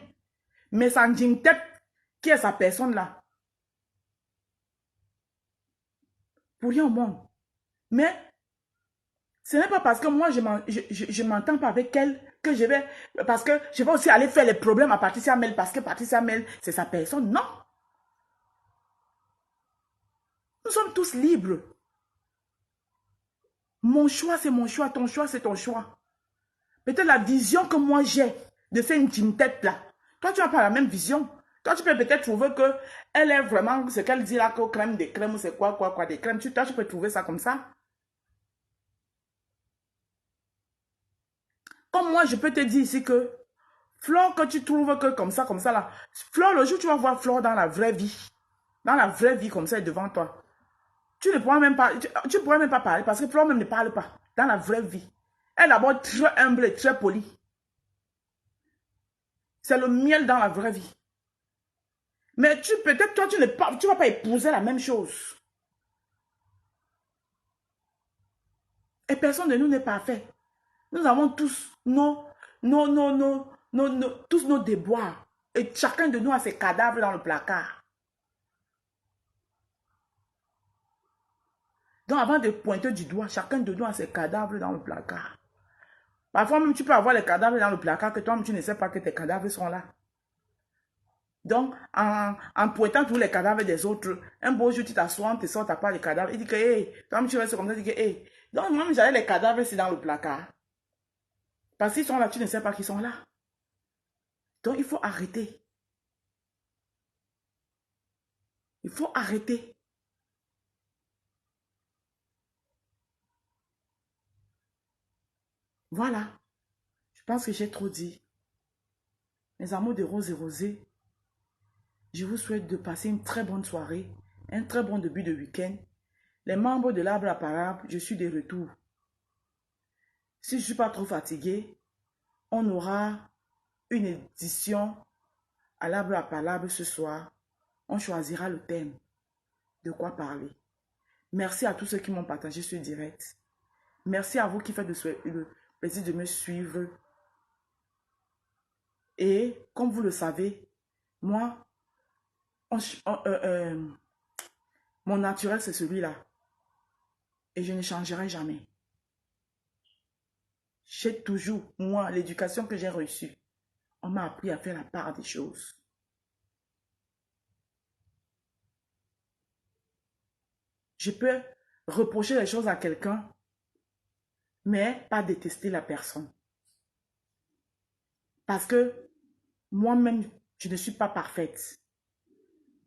Mais c'est en gym tête qui est sa personne là. Pour rien au monde. Mais ce n'est pas parce que moi, je m'entends pas avec elle que je vais... Parce que je vais aussi aller faire les problèmes à Patricia Mel parce que Patricia Mel, c'est sa personne. Non. Nous sommes tous libres. Mon choix, c'est mon choix. Ton choix, c'est ton choix. Peut-être la vision que moi j'ai de cette intime-tête là. Toi, tu n'as pas la même vision. Toi, tu peux peut-être trouver que elle est vraiment ce qu'elle dit là, que crème des crèmes, c'est quoi, des crèmes. Toi, tu peux trouver ça comme ça. Comme moi, je peux te dire ici que Flore, que tu trouves que comme ça là. Flore, le jour où tu vas voir Flore dans la vraie vie. Dans la vraie vie comme ça, devant toi. Tu ne pourras même pas, tu pourras même pas parler parce que Flore même ne parle pas. Dans la vraie vie. Elle est d'abord très humble et très polie. C'est le miel dans la vraie vie. Mais peut-être toi, tu ne vas pas épouser la même chose. Et personne de nous n'est parfait. Nous avons tous tous nos déboires. Et chacun de nous a ses cadavres dans le placard. Donc avant de pointer du doigt, chacun de nous a ses cadavres dans le placard. Parfois même tu peux avoir les cadavres dans le placard que toi-même tu ne sais pas que tes cadavres sont là. Donc en pointant tous les cadavres des autres, un beau jour tu t'assois, tu sors ta part des cadavres, il dit que hey, toi-même tu restes comme ça, il dit que hey. Donc moi j'avais les cadavres ici dans le placard. Parce qu'ils sont là, tu ne sais pas qu'ils sont là. Donc il faut arrêter. Il faut arrêter. Voilà. Je pense que j'ai trop dit. Mes amours de rose et rosé, je vous souhaite de passer une très bonne soirée, un très bon début de week-end. Les membres de l'arbre à palabre, je suis de retour. Si je ne suis pas trop fatigué, on aura une édition à l'arbre à palabre ce soir. On choisira le thème. De quoi parler. Merci à tous ceux qui m'ont partagé ce direct. Merci à vous qui faites le plaisir de me suivre. Et comme vous le savez, moi, mon naturel, c'est celui-là. Et je ne changerai jamais. J'ai toujours, moi, l'éducation que j'ai reçue, on m'a appris à faire la part des choses. Je peux reprocher les choses à quelqu'un, mais pas détester la personne. Parce que moi-même, je ne suis pas parfaite.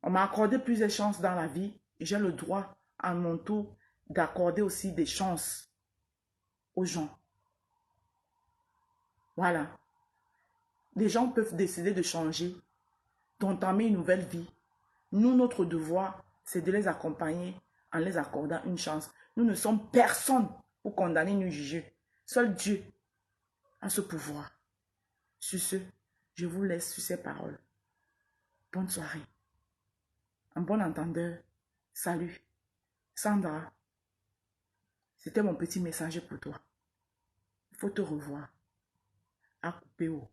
On m'a accordé plusieurs chances dans la vie et j'ai le droit, à mon tour, d'accorder aussi des chances aux gens. Voilà. Les gens peuvent décider de changer, d'entamer une nouvelle vie. Nous, notre devoir, c'est de les accompagner en les accordant une chance. Nous ne sommes personne pour condamner nous juger. Seul Dieu a ce pouvoir. Sur ce, je vous laisse sur ces paroles. Bonne soirée. Un bon entendeur. Salut. Sandra, c'était mon petit message pour toi. Il faut te revoir. À couper haut.